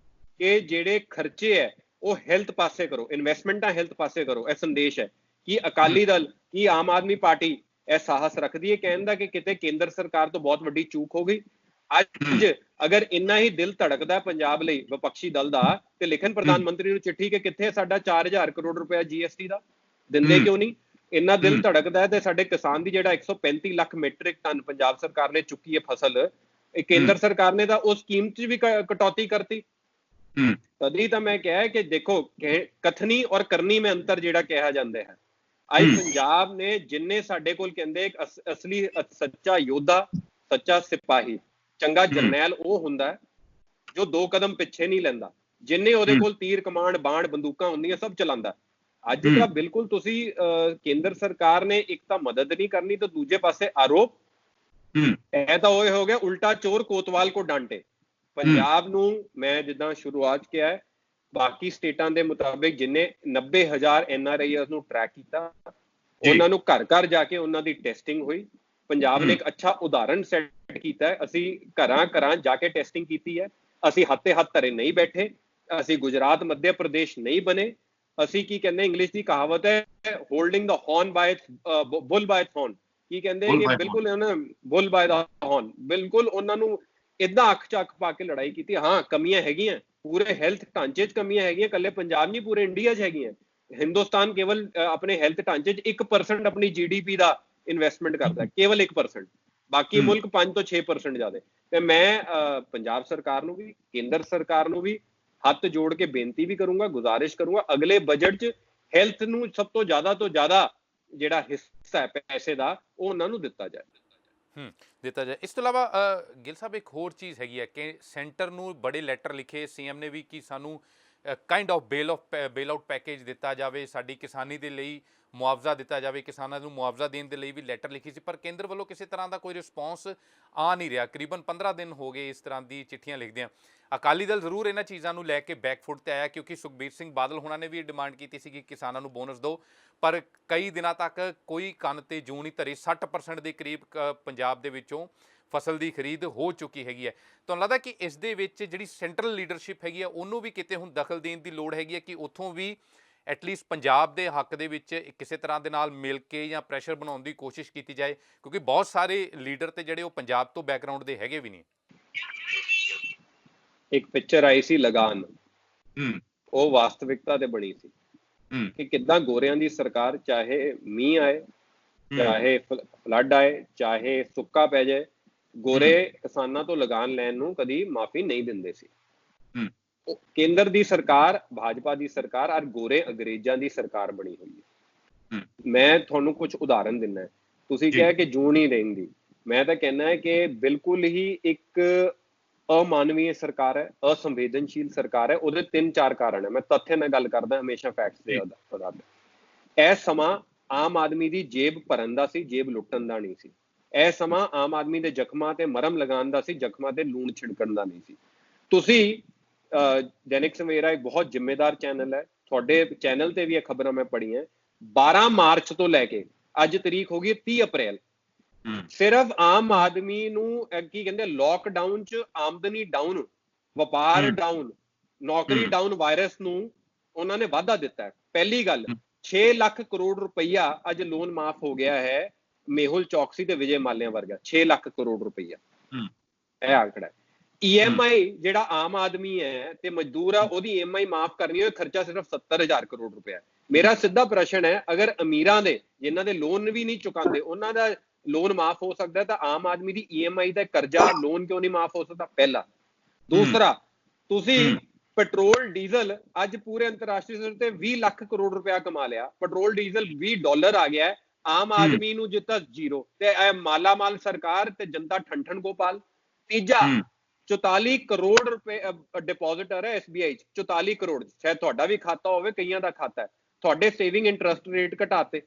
ਕਿ ਜਿਹੜੇ ਖਰਚੇ ਹੈ ਉਹ ਹੈਲਥ ਪਾਸੇ ਕਰੋ, ਇਨਵੈਸਟਮੈਂਟਾਂ ਹੈਲਥ ਪਾਸੇ ਕਰੋ। ਇਹ ਸੰਦੇਸ਼ ਹੈ ਕਿ ਅਕਾਲੀ ਦਲ ਕੀ ਆਮ ਆਦਮੀ ਪਾਰਟੀ ਇਹ ਸਾਹਸ ਰੱਖਦੀ ਹੈ ਕਹਿਣ ਦਾ ਕਿ ਕਿਤੇ ਕੇਂਦਰ ਸਰਕਾਰ ਤੋਂ ਬਹੁਤ ਵੱਡੀ ਚੂਕ ਹੋ ਗਈ। ਅੱਜ ਅਗਰ ਇੰਨਾ ਹੀ ਦਿਲ ਧੜਕਦਾ ਪੰਜਾਬ ਲਈ ਵਿਪਕਸ਼ੀ ਦਲ ਦਾ ਤੇ ਲਿਖਣ ਪ੍ਰਧਾਨ ਮੰਤਰੀ ਨੂੰ ਚਿੱਠੀ ਕਿ ਕਿੱਥੇ ਸਾਡਾ 4000 ਕਰੋੜ ਰੁਪਇਆ GST ਦਾ, ਦਿੰਦੇ ਕਿਉਂ ਨਹੀਂ? ਇੰਨਾ ਦਿਲ ਧੜਕਦਾ ਹੈ ਤੇ ਸਾਡੇ ਕਿਸਾਨ ਦੀ ਜਿਹੜਾ 135 ਲੱਖ ਮੈਟ੍ਰਿਕ ਟਨ ਪੰਜਾਬ ਸਰਕਾਰ ਨੇ ਚੁੱਕੀ ਹੈ ਫਸਲ, ਇਹ ਕੇਂਦਰ ਸਰਕਾਰ ਨੇ ਤਾਂ ਉਸ ਸਕੀਮ 'ਚ ਵੀ ਕਟੌਤੀ ਕਰਤੀ। ਤਦੀ ਤਾਂ ਮੈਂ ਕਿਹਾ ਕਿ ਦੇਖੋ ਕਥਨੀ ਔਰ ਕਰਨੀ में ਅੰਤਰ ਜਿਹੜਾ ਕਿਹਾ ਜਾਂਦਾ ਹੈ। ਅੱਜ ਪੰਜਾਬ ਨੇ ਜਿੰਨੇ ਸਾਡੇ ਕੋਲ ਕਹਿੰਦੇ ਇੱਕ ਅਸਲੀ ਸੱਚਾ ਯੋਧਾ, ਸੱਚਾ ਸਿਪਾਹੀ, ਚੰਗਾ ਜਰਨੈਲ ਉਹ ਹੁੰਦਾ ਜੋ 2 ਕਦਮ ਪਿੱਛੇ ਨਹੀਂ ਲੈਂਦਾ, ਜਿੰਨੇ ਉਹਦੇ ਕੋਲ ਤੀਰ ਕਮਾਨ ਬਾਣ ਬੰਦੂਕਾਂ ਹੁੰਦੀਆਂ ਸਭ ਚਲਾਉਂਦਾ। ਅੱਜ ਤਾਂ ਬਿਲਕੁਲ ਤੁਸੀਂ ਕੇਂਦਰ ਸਰਕਾਰ ਨੇ ਇੱਕ ਤਾਂ ਮਦਦ ਨਹੀਂ ਕਰਨੀ ਤੇ ਦੂਜੇ ਪਾਸੇ ਆਰੋਪ। ਇਹ ਤਾਂ ਉਹ ਹੋ ਗਿਆ ਉਲਟਾ ਚੋਰ ਕੋਤਵਾਲ ਕੋ ਡਾਂਟੇ। ਪੰਜਾਬ ਨੂੰ ਮੈਂ ਜਿੱਦਾਂ ਸ਼ੁਰੂਆਤ ਕਿਹਾ ਹੈ, ਬਾਕੀ ਸਟੇਟਾਂ ਦੇ ਮੁਤਾਬਿਕ ਜਿੰਨੇ 90,000 NRIs ਨੂੰ ਟਰੈਕ ਕੀਤਾ, ਉਹਨਾਂ ਨੂੰ ਘਰ ਘਰ ਜਾ ਕੇ ਉਹਨਾਂ ਦੀ ਟੈਸਟਿੰਗ ਹੋਈ। ਪੰਜਾਬ ਨੇ ਇੱਕ ਅੱਛਾ ਉਦਾਹਰਣ ਸੈੱਟ ਕੀਤਾ ਹੈ। ਅਸੀਂ ਘਰਾਂ ਘਰਾਂ ਜਾ ਕੇ ਟੈਸਟਿੰਗ ਕੀਤੀ ਹੈ। ਅਸੀਂ ਹੱਥੇ ਹੱਥ ਧਰੇ ਨਹੀਂ ਬੈਠੇ, ਅਸੀਂ ਗੁਜਰਾਤ ਮੱਧ ਪ੍ਰਦੇਸ਼ ਨਹੀਂ ਬਣੇ। ਅਸੀਂ ਕੀ ਕਹਿੰਦੇ, ਇੰਗਲਿਸ਼ ਦੀ ਕਹਾਵਤ ਹੈ ਹੋਲਡਿੰਗ ਦਾ ਹੌਰਨ ਬਾय ਬੁੱਲ ਬਾय ਥੌਰਨ। ਕੀ ਕਹਿੰਦੇ ਕਿ ਬਿਲਕੁਲ ਉਹਨਾਂ ਬੁੱਲ ਬਾय ਦਾ ਹੌਰਨ, ਬਿਲਕੁਲ ਉਹਨਾਂ ਨੂੰ ਏਦਾਂ ਅੱਖ ਚ ਅੱਖ ਪਾ ਕੇ ਲੜਾਈ ਕੀਤੀ। ਹਾਂ, ਕਮੀਆਂ ਹੈਗੀਆਂ, ਪੂਰੇ ਹੈਲਥ ਢਾਂਚੇ 'ਚ ਕਮੀਆਂ ਹੈਗੀਆਂ, ਇਕੱਲੇ ਪੰਜਾਬ ਨਹੀਂ ਪੂਰੇ ਇੰਡੀਆ 'ਚ ਹੈਗੀਆਂ। ਹਿੰਦੁਸਤਾਨ ਕੇਵਲ ਆਪਣੇ ਹੈਲਥ ਢਾਂਚੇ 'ਚ 1% ਆਪਣੀ GDP ਦਾ ਇਨਵੈਸਟਮੈਂਟ ਕਰਦਾ, ਕੇਵਲ 1%। ਬਾਕੀ ਮੁਲਕ 5 ਤੋਂ 6% ਜ਼ਿਆਦਾ। ਤੇ ਮੈਂ ਪੰਜਾਬ ਸਰਕਾਰ ਨੂੰ ਵੀ ਕੇਂਦਰ ਸਰਕਾਰ ਨੂੰ ਵੀ ਹੱਥ ਜੋੜ ਕੇ ਬੇਨਤੀ ਵੀ ਕਰੂੰਗਾ, ਗੁਜ਼ਾਰਿਸ਼ ਕਰੂੰਗਾ, ਅਗਲੇ ਬਜਟ 'ਚ ਹੈਲਥ ਨੂੰ ਸਭ ਤੋਂ ਜ਼ਿਆਦਾ ਜਿਹੜਾ ਹਿੱਸਾ ਹੈ ਪੈਸੇ ਦਾ ਉਹ ਉਹਨਾਂ ਨੂੰ ਦਿੱਤਾ ਜਾਏ। ਦਿੱਤਾ ਜਾਏ। ਇਸ ਤੋਂ ਇਲਾਵਾ ਗਿੱਲ ਸਾਹਿਬ ਇੱਕ ਹੋਰ ਚੀਜ਼ ਹੈਗੀ ਹੈ ਕਿ ਸੈਂਟਰ ਨੂੰ ਬੜੇ ਲੈਟਰ ਲਿਖੇ CM ਨੇ ਵੀ ਕਿ ਸਾਨੂੰ kind of bail out package ਦਿੱਤਾ ਜਾਵੇ, ਸਾਡੀ ਕਿਸਾਨੀ ਦੇ ਲਈ ਮੁਆਵਜ਼ਾ ਦਿੱਤਾ ਜਾਵੇ, ਕਿਸਾਨਾਂ ਨੂੰ ਮੁਆਵਜ਼ਾ ਦੇਣ ਦੇ ਲਈ ਵੀ ਲੈਟਰ ਲਿਖੀ ਸੀ, ਪਰ ਕੇਂਦਰ ਵੱਲੋਂ ਕਿਸੇ ਤਰ੍ਹਾਂ ਦਾ ਕੋਈ ਰਿਸਪੌਂਸ ਆ ਨਹੀਂ ਰਿਹਾ। ਕਰੀਬਨ 15 ਦਿਨ ਹੋ ਗਏ ਇਸ ਤਰ੍ਹਾਂ ਦੀ ਚਿੱਠੀਆਂ ਲਿਖਦਿਆਂ। ਅਕਾਲੀ ਦਲ ਜ਼ਰੂਰ ਇਹਨਾਂ ਚੀਜ਼ਾਂ ਨੂੰ ਲੈ ਕੇ ਬੈਕਫੁੱਟ ਤੇ ਆਇਆ ਕਿਉਂਕਿ ਸੁਖਬੀਰ ਸਿੰਘ ਬਾਦਲ ਹੋਣਾ ਨੇ ਵੀ ਡਿਮਾਂਡ ਕੀਤੀ ਸੀ ਕਿ ਕਿਸਾਨਾਂ ਨੂੰ ਬੋਨਸ ਦਿਓ, ਪਰ ਕਈ ਦਿਨਾਂ ਤੱਕ ਕੋਈ ਕੰਨ ਤੇ ਜੂੰ ਨਹੀਂ ਧਰੀ। 60% ਦੇ ਕਰੀਬ ਪੰਜਾਬ ਦੇ ਵਿੱਚੋਂ ਫਸਲ ਦੀ ਖਰੀਦ ਹੋ ਚੁੱਕੀ ਹੈਗੀ ਹੈ। ਤੁਹਾਨੂੰ ਲੱਗਦਾ ਕਿ ਇਸ ਦੇ ਵਿੱਚ ਜਿਹੜੀ ਸੈਂਟਰਲ ਲੀਡਰਸ਼ਿਪ ਹੈਗੀ ਹੈ ਉਹਨੂੰ ਵੀ ਕਿਤੇ ਹੁਣ ਦਖਲ ਦੇਣ ਦੀ ਲੋੜ ਹੈਗੀ ਹੈ ਕਿ ਉੱਥੋਂ ਵੀ ਐਟਲੀਸਟ ਪੰਜਾਬ ਦੇ ਹੱਕ ਦੇ ਵਿੱਚ ਕਿਸੇ ਤਰ੍ਹਾਂ ਦੇ ਨਾਲ ਮਿਲ ਕੇ ਜਾਂ ਪ੍ਰੈਸ਼ਰ ਬਣਾਉਣ ਦੀ ਕੋਸ਼ਿਸ਼ ਕੀਤੀ ਜਾਏ, ਕਿਉਂਕਿ ਬਹੁਤ ਸਾਰੇ ਲੀਡਰ ਤੇ ਜਿਹੜੇ ਉਹ ਪੰਜਾਬ ਤੋਂ ਬੈਕਗਰਾਊਂਡ ਦੇ ਹੈਗੇ ਵੀ ਨਹੀਂ। ਇੱਕ ਪਿਕਚਰ ਆਈ ਸੀ ਲਗਾਨ, ਉਹ ਵਾਸਤਵਿਕਤਾ ਤੇ ਬਣੀ ਸੀ ਕਿ ਕਿੱਦਾਂ ਗੋਰਿਆਂ ਦੀ ਸਰਕਾਰ ਚਾਹੇ ਮੀਂਹ ਆਏ, ਚਾਹੇ ਫਲੱਡ ਆਏ, ਚਾਹੇ ਸੁੱਕਾ ਪੈ ਜਾਏ, ਗੋਰੇ ਕਿਸਾਨਾਂ ਤੋਂ ਲਗਾਨ ਲੈਣ ਨੂੰ ਕਦੀ ਮਾਫੀ ਨਹੀਂ ਦਿੰਦੇ ਸੀ। ਕੇਂਦਰ ਦੀ ਸਰਕਾਰ, ਭਾਜਪਾ ਦੀ ਸਰਕਾਰ ਔਰ ਗੋਰੇ ਅੰਗਰੇਜ਼ਾਂ ਦੀ ਸਰਕਾਰ ਬਣੀ ਹੋਈ ਹੈ। ਮੈਂ ਤੁਹਾਨੂੰ ਕੁਝ ਉਦਾਹਰਨ ਦਿੰਦਾ। ਤੁਸੀਂ ਕਿਹਾ ਕਿ ਜੂਨ ਨਹੀਂ ਰਹਿੰਦੀ, ਮੈਂ ਤਾਂ ਕਹਿੰਦਾ ਹੈ ਕਿ ਬਿਲਕੁਲ ਹੀ ਇੱਕ ਅਮਾਨਵੀय ਸਰਕਾਰ ਹੈ, ਅਸੰਵੇਦਨਸ਼ੀਲ ਸਰਕਾਰ ਹੈ। ਉਹਦੇ 3-4 ਕਾਰਨ ਹੈ। ਮੈਂ ਤੱਥ ਨਾਲ ਗੱਲ ਕਰਦਾ, ਹਮੇਸ਼ਾ ਫੈਕਟਸ ਦੇ ਆਧਾਰ ਤੇ। ਇਹ ਸਮਾਂ ਆਮ ਆਦਮੀ ਦੀ ਜੇਬ ਭਰਨ ਦਾ ਸੀ, ਜੇਬ ਲੁੱਟਣ ਦਾ ਨਹੀਂ ਸੀ। ਇਹ ਸਮਾਂ ਆਮ ਆਦਮੀ ਦੇ ਜ਼ਖਮਾਂ ਤੇ ਮਰਮ ਲਗਾਉਣ ਦਾ ਸੀ, ਜ਼ਖਮਾਂ ਤੇ ਲੂਣ ਛਿੜਕਣ ਦਾ ਨਹੀਂ ਸੀ। ਤੁਸੀਂ ਦੈਨਿਕ ਸਵੇਰਾ ਇੱਕ ਬਹੁਤ ਜ਼ਿੰਮੇਦਾਰ ਚੈਨਲ ਹੈ, ਤੁਹਾਡੇ ਚੈਨਲ ਤੇ ਵੀ ਇਹ ਖਬਰਾਂ ਮੈਂ ਪੜ੍ਹੀਆਂ। 12 ਮਾਰਚ ਤੋਂ ਲੈ ਕੇ ਅੱਜ ਤਰੀਕ ਹੋ ਗਈ 30 ਅਪ੍ਰੈਲ, ਸਿਰਫ ਆਮ ਆਦਮੀ ਨੂੰ ਕੀ ਕਹਿੰਦੇ, ਲੋਕਡਾਊਨ ਚ ਆਮਦਨੀ ਡਾਊਨ, ਵਪਾਰ ਡਾਊਨ, ਨੌਕਰੀ ਡਾਊਨ ਵਾਇਰਸ ਨੂੰ ਉਹਨਾਂ ਨੇ ਵਾਧਾ ਦਿੱਤਾ ਹੈ। ਪਹਿਲੀ ਗੱਲ, 6 ਲੱਖ ਕਰੋੜ ਰੁਪਈਆ ਅੱਜ ਲੋਨ ਮਾਫ ਹੋ ਗਿਆ ਹੈ ਮੇਹੁਲ ਚੌਕਸੀ ਤੇ ਵਿਜੇ ਮਾਲਿਆ ਵਰਗਾ। 6 ਲੱਖ ਕਰੋੜ ਰੁਪਈਆ ਇਹ ਆંકੜਾ ਹੈ। EMI ਜਿਹੜਾ ਆਮ ਆਦਮੀ ਹੈ ਤੇ ਮਜ਼ਦੂਰ ਆ, ਉਹਦੀ EMI ਮਾਫ ਕਰਨੀ ਹੋਏ, ਖਰਚਾ ਸਿਰਫ 70,000 ਕਰੋੜ ਰੁਪਇਆ। ਮੇਰਾ ਸਿੱਧਾ ਪ੍ਰਸ਼ਨ ਹੈ, ਅਗਰ ਅਮੀਰਾਂ ਦੇ ਜਿਨ੍ਹਾਂ ਦੇ ਲੋਨ ਵੀ ਨਹੀਂ ਚੁਕਾਉਂਦੇ ਉਹਨਾਂ ਦਾ ਲੋਨ ਮਾਫ ਹੋ ਸਕਦਾ, ਤਾਂ ਆਮ ਆਦਮੀ ਦੀ EMI ਦਾ ਕਰਜ਼ਾ ਲੋਨ ਕਿਉਂ ਨਹੀਂ ਮਾਫ ਹੋ ਸਕਦਾ? ਪਹਿਲਾ। ਦੂਸਰਾ, ਤੁਸੀਂ ਪੈਟਰੋਲ ਡੀਜ਼ਲ ਅੱਜ ਪੂਰੇ ਅੰਤਰਰਾਸ਼ਟਰੀ ਸਤਰ ਤੇ 20 ਲੱਖ ਕਰੋੜ ਰੁਪਇਆ ਕਮਾ ਲਿਆ। ਪੈਟਰੋਲ ਡੀਜ਼ਲ $20 ਆ ਗਿਆ ਹੈ, ਆਮ ਆਦਮੀ ਨੂੰ ਜਿੱਤਾ ਜ਼ੀਰੋ। ਤੇ ਇਹ ਮਾਲਾ ਮਾਲ ਸਰਕਾਰ ਤੇ ਜਨਤਾ ਠੰਠਣ ਗੋਪਾਲ। ਤੀਜਾ, 44 ਕਰੋੜ ਰੁਪਏ ਡਿਪੋਜ਼ਿਟਰ ਹੈ SBI ਚ, 44 ਕਰੋੜ। ਸ਼ਾਇਦ ਤੁਹਾਡਾ ਵੀ ਖਾਤਾ ਹੋਵੇ, ਕਈਆਂ ਦਾ ਖਾਤਾ ਹੈ। ਤੁਹਾਡੇ ਸੇਵਿੰਗ ਇੰਟਰਸਟ ਰੇਟ ਘਟਾਤੇ।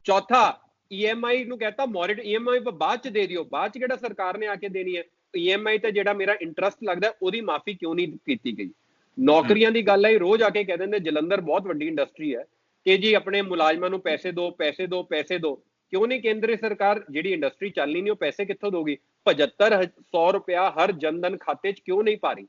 ਚੌਥਾ, EMI ਨੂੰ ਕਹਤਾ ਮੋਰਿਟ EMI ਬਾਅਦ ਚ ਦੇ ਦਿਓ। ਬਾਅਦ ਚ ਕਿਹੜਾ ਸਰਕਾਰ ਨੇ ਆ ਕੇ ਦੇਣੀ ਹੈ? EMI ਤੇ ਜਿਹੜਾ ਮੇਰਾ ਇੰਟਰਸਟ ਲੱਗਦਾ ਉਹਦੀ ਮਾਫੀ ਕਿਉਂ ਨਹੀਂ ਕੀਤੀ ਗਈ? ਨੌਕਰੀਆਂ ਦੀ ਗੱਲ ਹੈ, ਰੋਜ਼ ਆ ਕੇ ਕਹਿ ਦਿੰਦੇ ਜਲੰਧਰ ਬਹੁਤ ਵੱਡੀ ਇੰਡਸਟਰੀ ਹੈ ਕਿ ਜੀ ਆਪਣੇ ਮੁਲਾਜ਼ਮਾਂ ਨੂੰ ਪੈਸੇ ਦਿਓ, ਪੈਸੇ ਦਿਓ, ਪੈਸੇ ਦਿਓ। ਕਿਉਂ ਨਹੀਂ ਕੇਂਦਰੀ ਸਰਕਾਰ, ਜਿਹੜੀ ਇੰਡਸਟਰੀ ਚੱਲਣੀ ਨਹੀਂ, ਉਹ ਪੈਸੇ ਕਿੱਥੋਂ ਦੋਗੀ? 7500 ਰੁਪਇਆ ਹਰ ਜਨਧਨ ਖਾਤੇ 'ਚ ਕਿਉਂ ਨਹੀਂ ਪਾ ਰਹੀ?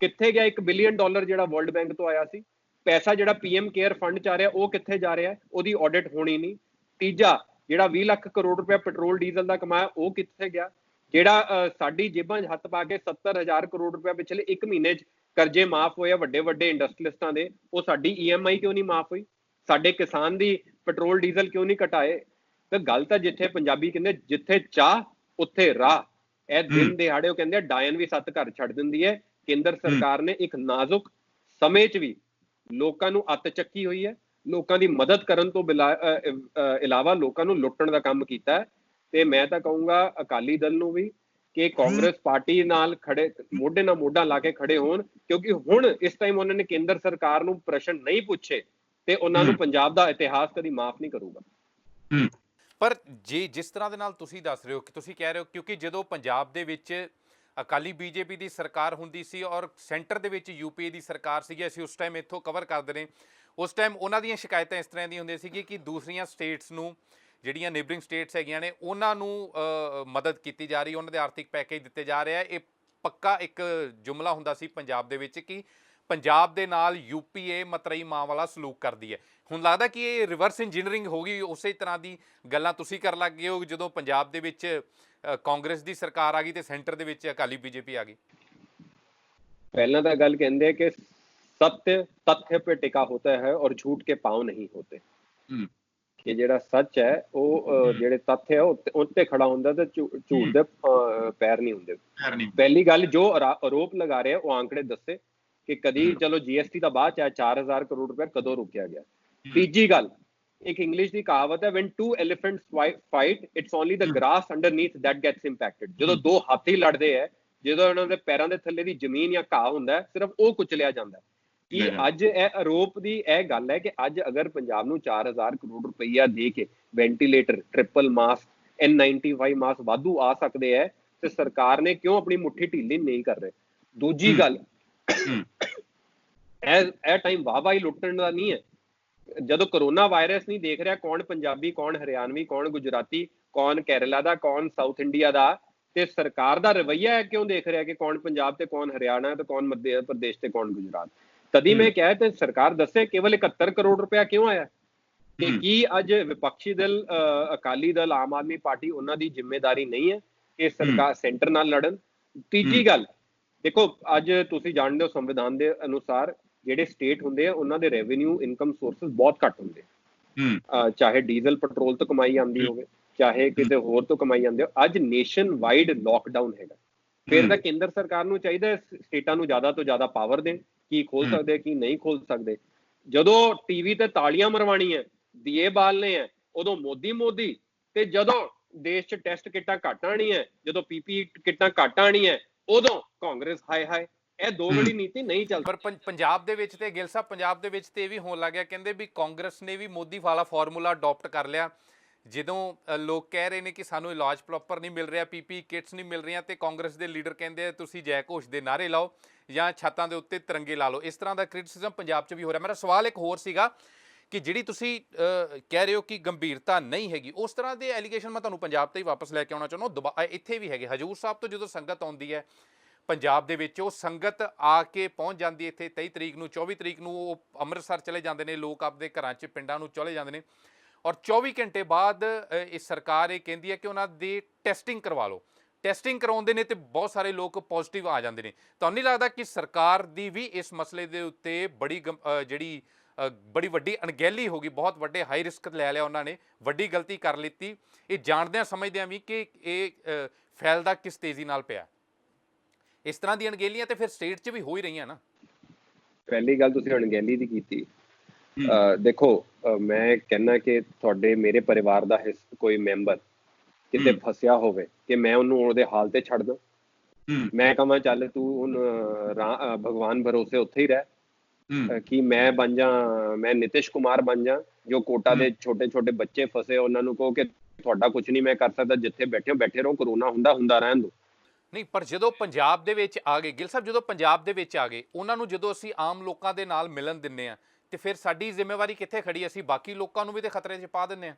ਕਿੱਥੇ ਗਿਆ $1 ਬਿਲੀਅਨ ਜਿਹੜਾ ਵਰਲਡ ਬੈਂਕ ਤੋਂ ਆਇਆ ਸੀ? ਪੈਸਾ ਜਿਹੜਾ PM ਕੇਅਰ ਫੰਡ 'ਚ ਆ ਰਿਹਾ, ਉਹ ਕਿੱਥੇ ਜਾ ਰਿਹਾ? ਉਹਦੀ ਆਡਿਟ ਹੋਣੀ ਨਹੀਂ। ਤੀਜਾ, ਜਿਹੜਾ 20 ਲੱਖ ਕਰੋੜ ਰੁਪਇਆ ਪੈਟਰੋਲ ਡੀਜ਼ਲ ਦਾ ਕਮਾਇਆ, ਉਹ ਕਿੱਥੇ ਗਿਆ? ਜਿਹੜਾ ਸਾਡੀ ਜੇਬਾਂ 'ਚ ਹੱਥ ਪਾ ਕੇ 70,000 ਕਰੋੜ ਰੁਪਇਆ ਪਿਛਲੇ 1 ਮਹੀਨੇ 'ਚ ਕਰਜ਼ੇ ਮਾਫ ਹੋਏ ਆ ਵੱਡੇ ਵੱਡੇ ਇੰਡਸਟਰੀਲਿਸਟਾਂ ਦੇ, ਉਹ ਸਾਡੀ EMI ਕਿਉਂ ਨਹੀਂ ਮਾਫ ਹੋਈ? ਸਾਡੇ ਕਿਸਾਨ ਦੀ ਪੈਟਰੋਲ ਡੀਜ਼ਲ ਕਿਉਂ ਨਹੀਂ ਘਟਾਏ? ਤੇ ਗੱਲ ਤਾਂ ਜਿੱਥੇ ਪੰਜਾਬੀ ਕਹਿੰਦੇ ਜਿੱਥੇ ਚਾਹ ਉੱਥੇ ਰਾਹ। ਇਹ ਦਿਨ ਦਿਹਾੜੇ ਉਹ ਕਹਿੰਦੇ ਡਾਇਨ ਵੀ 7 ਘਰ ਛੱਡ ਦਿੰਦੀ ਹੈ। ਕੇਂਦਰ ਸਰਕਾਰ ਨੇ ਇੱਕ ਨਾਜ਼ੁਕ ਸਮੇਂ 'ਚ ਵੀ ਲੋਕਾਂ ਨੂੰ ਅੱਤ ਚੱਕੀ ਹੋਈ ਹੈ। ਲੋਕਾਂ ਦੀ ਮਦਦ ਕਰਨ ਤੋਂ ਇਲਾਵਾ ਲੋਕਾਂ ਨੂੰ ਲੁੱਟਣ ਦਾ ਕੰਮ ਕੀਤਾ ਹੈ। ਤੇ ਮੈਂ ਤਾਂ ਕਹੂੰਗਾ ਅਕਾਲੀ ਦਲ ਨੂੰ ਵੀ ਕਿ ਕਾਂਗਰਸ ਪਾਰਟੀ ਨਾਲ ਖੜੇ, ਮੋਢੇ ਨਾਲ ਮੋਢਾ ਲਾ ਕੇ ਖੜੇ ਹੋਣ, ਕਿਉਂਕਿ ਹੁਣ ਇਸ ਟਾਈਮ ਉਹਨਾਂ ਨੇ ਕੇਂਦਰ ਸਰਕਾਰ ਨੂੰ ਪ੍ਰਸ਼ਨ ਨਹੀਂ ਪੁੱਛੇ ਤੇ ਉਹਨਾਂ ਨੂੰ ਪੰਜਾਬ ਦਾ ਇਤਿਹਾਸ ਕਦੀ ਮਾਫ ਨਹੀਂ ਕਰੂਗਾ। ਪਰ ਜਿਸ ਤਰ੍ਹਾਂ ਦੇ ਨਾਲ ਤੁਸੀਂ ਦੱਸ ਰਹੇ ਹੋ, ਕਿ ਤੁਸੀਂ ਕਹਿ ਰਹੇ ਹੋ ਕਿਉਂਕਿ ਜਦੋਂ ਪੰਜਾਬ ਦੇ ਵਿੱਚ ਅਕਾਲੀ BJP ਦੀ ਸਰਕਾਰ ਹੁੰਦੀ ਸੀ ਔਰ ਸੈਂਟਰ ਦੇ ਵਿੱਚ UPA ਦੀ ਸਰਕਾਰ ਸੀਗੀ, ਅਸੀਂ ਉਸ ਟਾਈਮ ਇੱਥੋਂ ਕਵਰ ਕਰਦੇ ਰਹੇ, ਉਸ ਟਾਈਮ ਉਹਨਾਂ ਦੀਆਂ ਸ਼ਿਕਾਇਤਾਂ ਇਸ ਤਰ੍ਹਾਂ ਦੀਆਂ ਹੁੰਦੀਆਂ ਸੀਗੀ ਕਿ ਦੂਸਰੀਆਂ ਸਟੇਟਸ ਨੂੰ, ਜਿਹੜੀਆਂ ਨੇਬਰਿੰਗ ਸਟੇਟਸ ਹੈਗੀਆਂ ਨੇ, ਉਹਨਾਂ ਨੂੰ ਮਦਦ ਕੀਤੀ ਜਾ ਰਹੀ, ਉਹਨਾਂ ਦੇ ਆਰਥਿਕ ਪੈਕੇਜ ਦਿੱਤੇ ਜਾ ਰਹੇ ਆ। ਇਹ ਪੱਕਾ ਇੱਕ ਜੁਮਲਾ ਹੁੰਦਾ ਸੀ ਪੰਜਾਬ ਦੇ ਵਿੱਚ ਕਿ ਪੰਜਾਬ ਦੇ ਨਾਲ UPA ਮਤਰਈ ਮਾਂ ਵਾਲਾ ਸਲੂਕ ਕਰਦੀ ਹੈ। ਹੁਣ ਲੱਗਦਾ ਕਿ ਇਹ ਰਿਵਰਸ ਇੰਜੀਨੀਅਰਿੰਗ ਹੋ ਗਈ, ਉਸੇ ਤਰ੍ਹਾਂ ਦੀ ਗੱਲਾਂ ਤੁਸੀਂ ਕਰਨ ਲੱਗ ਗਏ ਹੋ ਜਦੋਂ ਪੰਜਾਬ ਦੇ ਵਿੱਚ ਕਾਂਗਰਸ ਦੀ ਸਰਕਾਰ ਆ ਗਈ ਤੇ ਸੈਂਟਰ ਦੇ ਵਿੱਚ ਅਕਾਲੀ BJP ਆ ਗਈ। ਪਹਿਲਾਂ ਤਾਂ ਗੱਲ ਕਹਿੰਦੇ ਕਿ ਸत्य तथ्य पे टिका होता है और झूठ के पांव नहीं होते। ਕਿ ਜਿਹੜਾ ਸੱਚ ਹੈ ਉਹ ਜਿਹੜੇ ਤੱਥ ਹੈ ਉਹ ਤੇ ਖੜਾ ਹੁੰਦਾ ਤੇ ਝੂਠ ਦੇ ਪੈਰ ਨਹੀਂ ਹੁੰਦੇ। ਪਹਿਲੀ ਗੱਲ, ਜੋ ਆਰੋਪ ਲਗਾ ਰਿਹਾ ਉਹ ਆંકੜੇ ਦੱਸੇ ਕਿ ਕਦੀ, ਚਲੋ GST ਦਾ ਬਾਅਦ ਚ 4000 ਕਰੋੜ ਰੁਪਏ ਕਦੋਂ ਰੁਕਿਆ ਗਿਆ। ਤੀਜੀ ਗੱਲ, ਇੱਕ ਇੰਗਲਿਸ਼ ਦੀ ਕਹਾਵਤ ਹੈ, when two elephants fight it's only the grass underneath that gets impacted। ਜਦੋਂ ਦੋ ਹਾਥੀ ਲੜਦੇ ਹੈ, ਜਦੋਂ ਉਹਨਾਂ ਦੇ ਪੈਰਾਂ ਦੇ ਥੱਲੇ ਦੀ ਜ਼ਮੀਨ ਜਾਂ ਘਾਹ ਹੁੰਦਾ, ਸਿਰਫ ਉਹ ਕੁਚਲਿਆ ਜਾਂਦਾ। ਕਿ ਅੱਜ ਇਹ ਆਰੋਪ ਦੀ ਇਹ ਗੱਲ ਹੈ ਕਿ ਅੱਜ ਅਗਰ ਪੰਜਾਬ ਨੂੰ 4000 ਕਰੋੜ ਰੁਪਈਆ ਦੇ ਕੇ ventilator, triple mask, N95 mask ਵਾਧੂ ਆ ਸਕਦੇ ਹੈ ਤੇ ਸਰਕਾਰ ਨੇ ਕਿਉਂ ਆਪਣੀ ਮੁੱਠੀ ਢੀਲੀ ਨਹੀਂ ਕਰ ਰਹੇ? ਦੂਜੀ ਗੱਲ, ਇਹ ਟਾਈਮ ਵਾਹਵਾਹੀ ਲੁੱਟਣ ਦਾ ਨਹੀਂ ਹੈ। ਜਦੋਂ ਕਰੋਨਾ ਵਾਇਰਸ ਨਹੀਂ ਦੇਖ ਰਿਹਾ ਕੌਣ ਪੰਜਾਬੀ, ਕੌਣ ਹਰਿਆਣਵੀ, ਕੌਣ ਗੁਜਰਾਤੀ, ਕੌਣ ਕੇਰਲਾ ਦਾ, ਕੌਣ ਸਾਊਥ ਇੰਡੀਆ ਦਾ, ਤੇ ਸਰਕਾਰ ਦਾ ਰਵੱਈਆ ਕਿਉਂ ਦੇਖ ਰਿਹਾ ਕਿ ਕੌਣ ਪੰਜਾਬ ਤੇ ਕੌਣ ਹਰਿਆਣਾ ਤੇ ਕੌਣ ਮੱਧ ਪ੍ਰਦੇਸ਼ ਤੇ ਕੌਣ ਗੁਜਰਾਤ? ਤਦੀ ਮੈਂ ਕਿਹਾ ਤੇ ਸਰਕਾਰ ਦੱਸੇ ਕੇਵਲ 71 ਕਰੋੜ ਰੁਪਇਆ ਕਿਉਂ ਆਇਆ? ਕਿ ਕੀ ਅੱਜ ਵਿਪਕਸ਼ੀ ਦਲ ਅਕਾਲੀ ਦਲ, ਆਮ ਆਦਮੀ ਪਾਰਟੀ, ਉਹਨਾਂ ਦੀ ਜ਼ਿੰਮੇਵਾਰੀ ਨਹੀਂ ਹੈ ਕਿ ਸਰਕਾਰ ਸੈਂਟਰ ਨਾਲ ਲੜਨ? ਤੀਜੀ ਗੱਲ ਦੇਖੋ, ਅੱਜ ਤੁਸੀਂ ਜਾਣਦੇ ਹੋ ਸੰਵਿਧਾਨ ਦੇ ਅਨੁਸਾਰ ਜਿਹੜੇ ਸਟੇਟ ਹੁੰਦੇ ਆ ਉਹਨਾਂ ਦੇ ਰੈਵਨਿਊ ਇਨਕਮ ਸੋਰਸਸ ਬਹੁਤ ਘੱਟ ਹੁੰਦੇ। ਚਾਹੇ ਡੀਜ਼ਲ ਪੈਟਰੋਲ ਤੋਂ ਕਮਾਈ ਆਉਂਦੀ ਹੋਵੇ, ਚਾਹੇ ਕਿਤੇ ਹੋਰ ਤੋਂ ਕਮਾਈ ਆਉਂਦੀ ਹੋ। ਅੱਜ ਨੇਸ਼ਨ ਵਾਈਡ ਲੋਕਡਾਊਨ ਹੈਗਾ, ਫਿਰ ਤਾਂ ਕੇਂਦਰ ਸਰਕਾਰ ਨੂੰ ਚਾਹੀਦਾ ਸਟੇਟਾਂ ਨੂੰ ਜ਼ਿਆਦਾ ਤੋਂ ਜ਼ਿਆਦਾ ਪਾਵਰ ਦੇਣ, ਕੀ ਖੋਲ ਸਕਦੇ ਕੀ ਨਹੀਂ ਖੋਲ ਸਕਦੇ। ਜਦੋਂ ਟੀਵੀ ਤੇ ਤਾੜੀਆਂ ਮਰਵਾਣੀਆਂ, ਦੀਏ ਬਾਲਨੇ ਹੈ, ਉਦੋਂ ਮੋਦੀ, ਤੇ ਜਦੋਂ ਦੇਸ਼ 'ਚ ਟੈਸਟ ਕਿੱਟਾਂ ਘੱਟ ਆਣੀਆਂ, ਜਦੋਂ ਪੀਪੀ ਕਿੱਟਾਂ ਘੱਟ ਆਣੀਆਂ, ਉਦੋਂ ਕਾਂਗਰਸ ਹਾਏ। ਇਹ ਦੋ ਗੜੀ ਨੀਤੀ ਨਹੀਂ ਚੱਲਦੀ। ਪਰ ਪੰਜਾਬ ਦੇ ਵਿੱਚ ਤੇ ਗਿੱਲ ਸਾਹਿਬ, ਪੰਜਾਬ ਦੇ ਵਿੱਚ ਤੇ ਇਹ ਵੀ ਹੋਣ ਲੱਗ ਗਿਆ, ਕਹਿੰਦੇ ਵੀ ਕਾਂਗਰਸ ਨੇ ਵੀ ਮੋਦੀ ਵਾਲਾ ਫਾਰਮੂਲਾ ਅਡਾਪਟ ਕਰ ਲਿਆ। ਜਦੋਂ ਲੋਕ ਕਹਿ ਰਹੇ ਨੇ ਕਿ ਸਾਨੂੰ ਇਲਾਜ ਪ੍ਰੋਪਰ ਨਹੀਂ ਮਿਲ ਰਿਹਾ, ਪੀਪੀ ਕਿਟਸ ਨਹੀਂ ਮਿਲ ਰਹੀਆਂ, ਤੇ ਕਾਂਗਰਸ ਦੇ ਲੀਡਰ ਕਹਿੰਦੇ ਆ ਤੁਸੀਂ ਜੈ ਘੋਸ਼ ਦੇ ਨਾਅਰੇ ਲਾਓ ਜਾਂ ਛੱਤਾਂ ਦੇ ਉੱਤੇ ਤਿਰੰਗੇ ਲਾ ਲਓ। ਇਸ ਤਰ੍ਹਾਂ ਦਾ ਕ੍ਰਿਟਿਸਿਜ਼ਮ ਪੰਜਾਬ 'ਚ ਵੀ ਹੋ ਰਿਹਾ। ਮੇਰਾ ਸਵਾਲ ਇੱਕ ਹੋਰ ਸੀਗਾ ਕਿ ਜਿਹੜੀ ਤੁਸੀਂ ਕਹਿ ਰਹੇ ਹੋ ਕਿ ਗੰਭੀਰਤਾ ਨਹੀਂ ਹੈਗੀ, ਉਸ ਤਰ੍ਹਾਂ ਦੇ ਐਲੀਗੇਸ਼ਨ ਮੈਂ ਤੁਹਾਨੂੰ ਪੰਜਾਬ ਤੇ ਹੀ ਵਾਪਸ ਲੈ ਕੇ ਆਉਣਾ ਚਾਹੁੰਦਾ। ਇੱਥੇ ਵੀ ਹੈਗੇ ਹਜੂਰ ਸਾਹਿਬ ਤੋਂ ਜਦੋਂ ਸੰਗਤ ਆਉਂਦੀ ਹੈ ਪੰਜਾਬ ਦੇ ਵਿੱਚ, ਉਹ ਸੰਗਤ ਆ ਕੇ ਪਹੁੰਚ ਜਾਂਦੀ ਹੈ ਇੱਥੇ 23 ਤਰੀਕ ਨੂੰ, 24 ਤਰੀਕ ਨੂੰ ਉਹ ਅੰਮ੍ਰਿਤਸਰ ਚਲੇ ਜਾਂਦੇ ਨੇ ਲੋਕ, ਆਪਦੇ ਘਰਾਂ 'ਚ ਪਿੰਡਾਂ ਨੂੰ ਚਲੇ ਜਾਂਦੇ ਨੇ, ਔਰ 24 ਘੰਟੇ ਬਾਅਦ ਇਹ ਸਰਕਾਰ ਇਹ ਕਹਿੰਦੀ ਹੈ ਕਿ ਉਹਨਾਂ ਦੀ ਟੈਸਟਿੰਗ ਕਰਵਾ ਲਓ। ਟੈਸਟਿੰਗ ਕਰਵਾਉਂਦੇ ਨੇ ਤੇ ਬਹੁਤ ਸਾਰੇ ਲੋਕ ਪੋਜ਼ਿਟਿਵ ਆ ਜਾਂਦੇ ਨੇ। ਤੁਹਾਨੂੰ ਨਹੀਂ ਲੱਗਦਾ ਕਿ ਸਰਕਾਰ ਦੀ ਵੀ ਇਸ ਮਸਲੇ ਦੇ ਉੱਤੇ ਬੜੀ ਵੱਡੀ ਅਣਗਹਿਲੀ ਹੋ ਗਈ, ਬਹੁਤ ਵੱਡੇ ਹਾਈ ਰਿਸਕ ਲੈ ਲਿਆ ਉਹਨਾਂ ਨੇ, ਵੱਡੀ ਗਲਤੀ ਕਰ ਲਿੱਤੀ, ਇਹ ਜਾਣਦਿਆਂ ਸਮਝਦਿਆਂ ਵੀ ਕਿ ਇਹ ਫੈਲਦਾ ਕਿਸ ਤੇਜ਼ੀ ਨਾਲ ਪਿਆ? ਇਸ ਤਰ੍ਹਾਂ ਦੀਆਂ ਅਣਗਹਿਲੀਆਂ ਤੇ ਫਿਰ ਸਟੇਟ 'ਚ ਵੀ ਹੋ ਹੀ ਰਹੀਆਂ ਨਾ। ਪਹਿਲੀ ਗੱਲ ਤੁਸੀਂ ਅਣਗਹਿਲੀ ਦੀ ਕੀਤੀ। ਦੇਖੋ, ਮੈਂ ਕਹਿੰਦਾ ਕਿ ਤੁਹਾਡੇ ਮੇਰੇ ਪਰਿਵਾਰ ਦਾ ਕੋਈ ਮੈਂਬਰ ਕਿਤੇ ਫਸਿਆ ਹੋਵੇ ਕਿ ਮੈਂ ਉਹਨੂੰ ਉਹਦੇ ਹਾਲ ਤੇ ਛੱਡ ਦਾਂ? ਮੈਂ ਕਹਾਂ ਚੱਲ ਤੂੰ ਹੁਣ ਭਗਵਾਨ ਭਰੋਸੇ ਉੱਥੇ ਹੀ ਰਹਿ, ਕਿ ਮੈਂ ਨਿਤਿਸ਼ ਕੁਮਾਰ ਬਣ ਜਾ, ਜੋ ਕੋਟਾ ਦੇ ਛੋਟੇ ਬੱਚੇ ਫਸੇ, ਉਹਨਾਂ ਨੂੰ ਕਹੋ ਕਿ ਤੁਹਾਡਾ ਕੁਝ ਨਹੀਂ ਮੈਂ ਕਰ ਸਕਦਾ, ਜਿੱਥੇ ਬੈਠੇ ਹੋ ਬੈਠੇ ਰਹੋ, ਕਰੋਨਾ ਹੁੰਦਾ ਰਹਿਣ ਦਿਓ। ਨਹੀਂ, ਪਰ ਜਦੋਂ ਪੰਜਾਬ ਦੇ ਵਿੱਚ ਆ ਗਏ ਗਿੱਲ ਸਾਹਿਬ, ਜਦੋਂ ਪੰਜਾਬ ਦੇ ਵਿੱਚ ਆ ਗਏ, ਉਹਨਾਂ ਨੂੰ ਜਦੋਂ ਅਸੀਂ ਆਮ ਲੋਕਾਂ ਦੇ ਨਾਲ ਮਿਲਣ ਦਿੰਦੇ ਹਾਂ, ਤੇ ਫਿਰ ਸਾਡੀ ਜ਼ਿੰਮੇਵਾਰੀ ਕਿੱਥੇ ਖੜੀ? ਅਸੀਂ ਬਾਕੀ ਲੋਕਾਂ ਨੂੰ ਵੀ ਤੇ ਖਤਰੇ 'ਚ ਪਾ ਦਿੰਦੇ ਹਾਂ।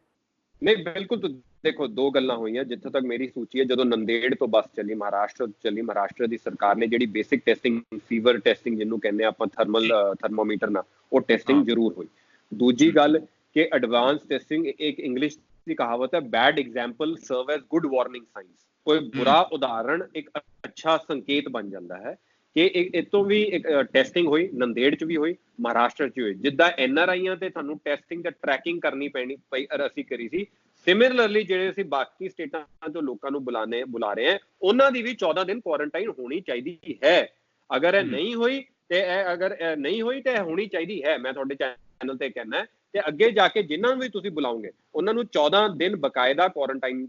ਨਹੀਂ, ਬਿਲਕੁਲ। ਦੇਖੋ, ਦੋ ਗੱਲਾਂ ਹੋਈਆਂ ਜਿੱਥੋਂ ਤੱਕ ਮੇਰੀ ਸੂਚੀ ਹੈ। ਜਦੋਂ ਨੰਦੇੜ ਤੋਂ ਬੱਸ ਚੱਲੀ, ਮਹਾਰਾਸ਼ਟਰ ਦੀ ਸਰਕਾਰ ਨੇ ਜਿਹੜੀ ਬੇਸਿਕ ਟੈਸਟਿੰਗ, ਫੀਵਰ ਟੈਸਟਿੰਗ ਜਿਹਨੂੰ ਕਹਿੰਦੇ ਆਪਾਂ, ਥਰਮੋਮੀਟਰ ਨਾਲ, ਉਹ ਟੈਸਟਿੰਗ ਜ਼ਰੂਰ ਹੋਈ। ਦੂਜੀ ਗੱਲ ਕਿ ਐਡਵਾਂਸ ਟੈਸਟਿੰਗ, ਇੱਕ ਇੰਗਲਿਸ਼ ਦੀ ਕਹਾਵਤ ਹੈ, ਬੈਡ ਐਗਜ਼ਾਮਪਲ ਸਰਵ ਐਜ਼ ਗੁੱਡ ਵਾਰਨਿੰਗ ਸਾਈਨਸ। ਕੋਈ ਬੁਰਾ ਉਦਾਹਰਣ ਇੱਕ ਅੱਛਾ ਸੰਕੇਤ ਬਣ ਜਾਂਦਾ ਹੈ ਕਿ ਇਹ ਤੋਂ ਵੀ ਇੱਕ ਟੈਸਟਿੰਗ ਹੋਈ, ਨੰਦੇੜ 'ਚ ਵੀ ਹੋਈ, ਮਹਾਰਾਸ਼ਟਰ 'ਚ ਹੋਈ। ਜਿੱਦਾਂ NRIਆਂ ਤੇ ਤੁਹਾਨੂੰ ਟੈਸਟਿੰਗ ਤੇ ਟਰੈਕਿੰਗ ਕਰਨੀ ਪਈ ਅਸੀਂ ਕਰੀ ਸੀ, ਸਿਮਿਲਰਲੀ ਜਿਹੜੇ ਅਸੀਂ ਬਾਕੀ ਸਟੇਟਾਂ ਤੋਂ ਲੋਕਾਂ ਨੂੰ ਬੁਲਾ ਰਹੇ ਹਾਂ, ਉਹਨਾਂ ਦੀ ਵੀ 14 ਦਿਨ ਕੁਆਰੰਟਾਈਨ ਹੋਣੀ ਚਾਹੀਦੀ ਹੈ। ਅਗਰ ਇਹ ਨਹੀਂ ਹੋਈ ਤੇ ਇਹ ਹੋਣੀ ਚਾਹੀਦੀ ਹੈ। ਮੈਂ ਤੁਹਾਡੇ ਚੈਨਲ ਤੇ ਕਹਿਣਾ, ਤੇ ਅੱਗੇ ਜਾ ਕੇ ਜਿਨ੍ਹਾਂ ਨੂੰ ਵੀ ਤੁਸੀਂ ਬੁਲਾਓਗੇ ਉਹਨਾਂ ਨੂੰ 14 ਦਿਨ ਬਕਾਇਦਾ ਕੁਆਰੰਟਾਈਨ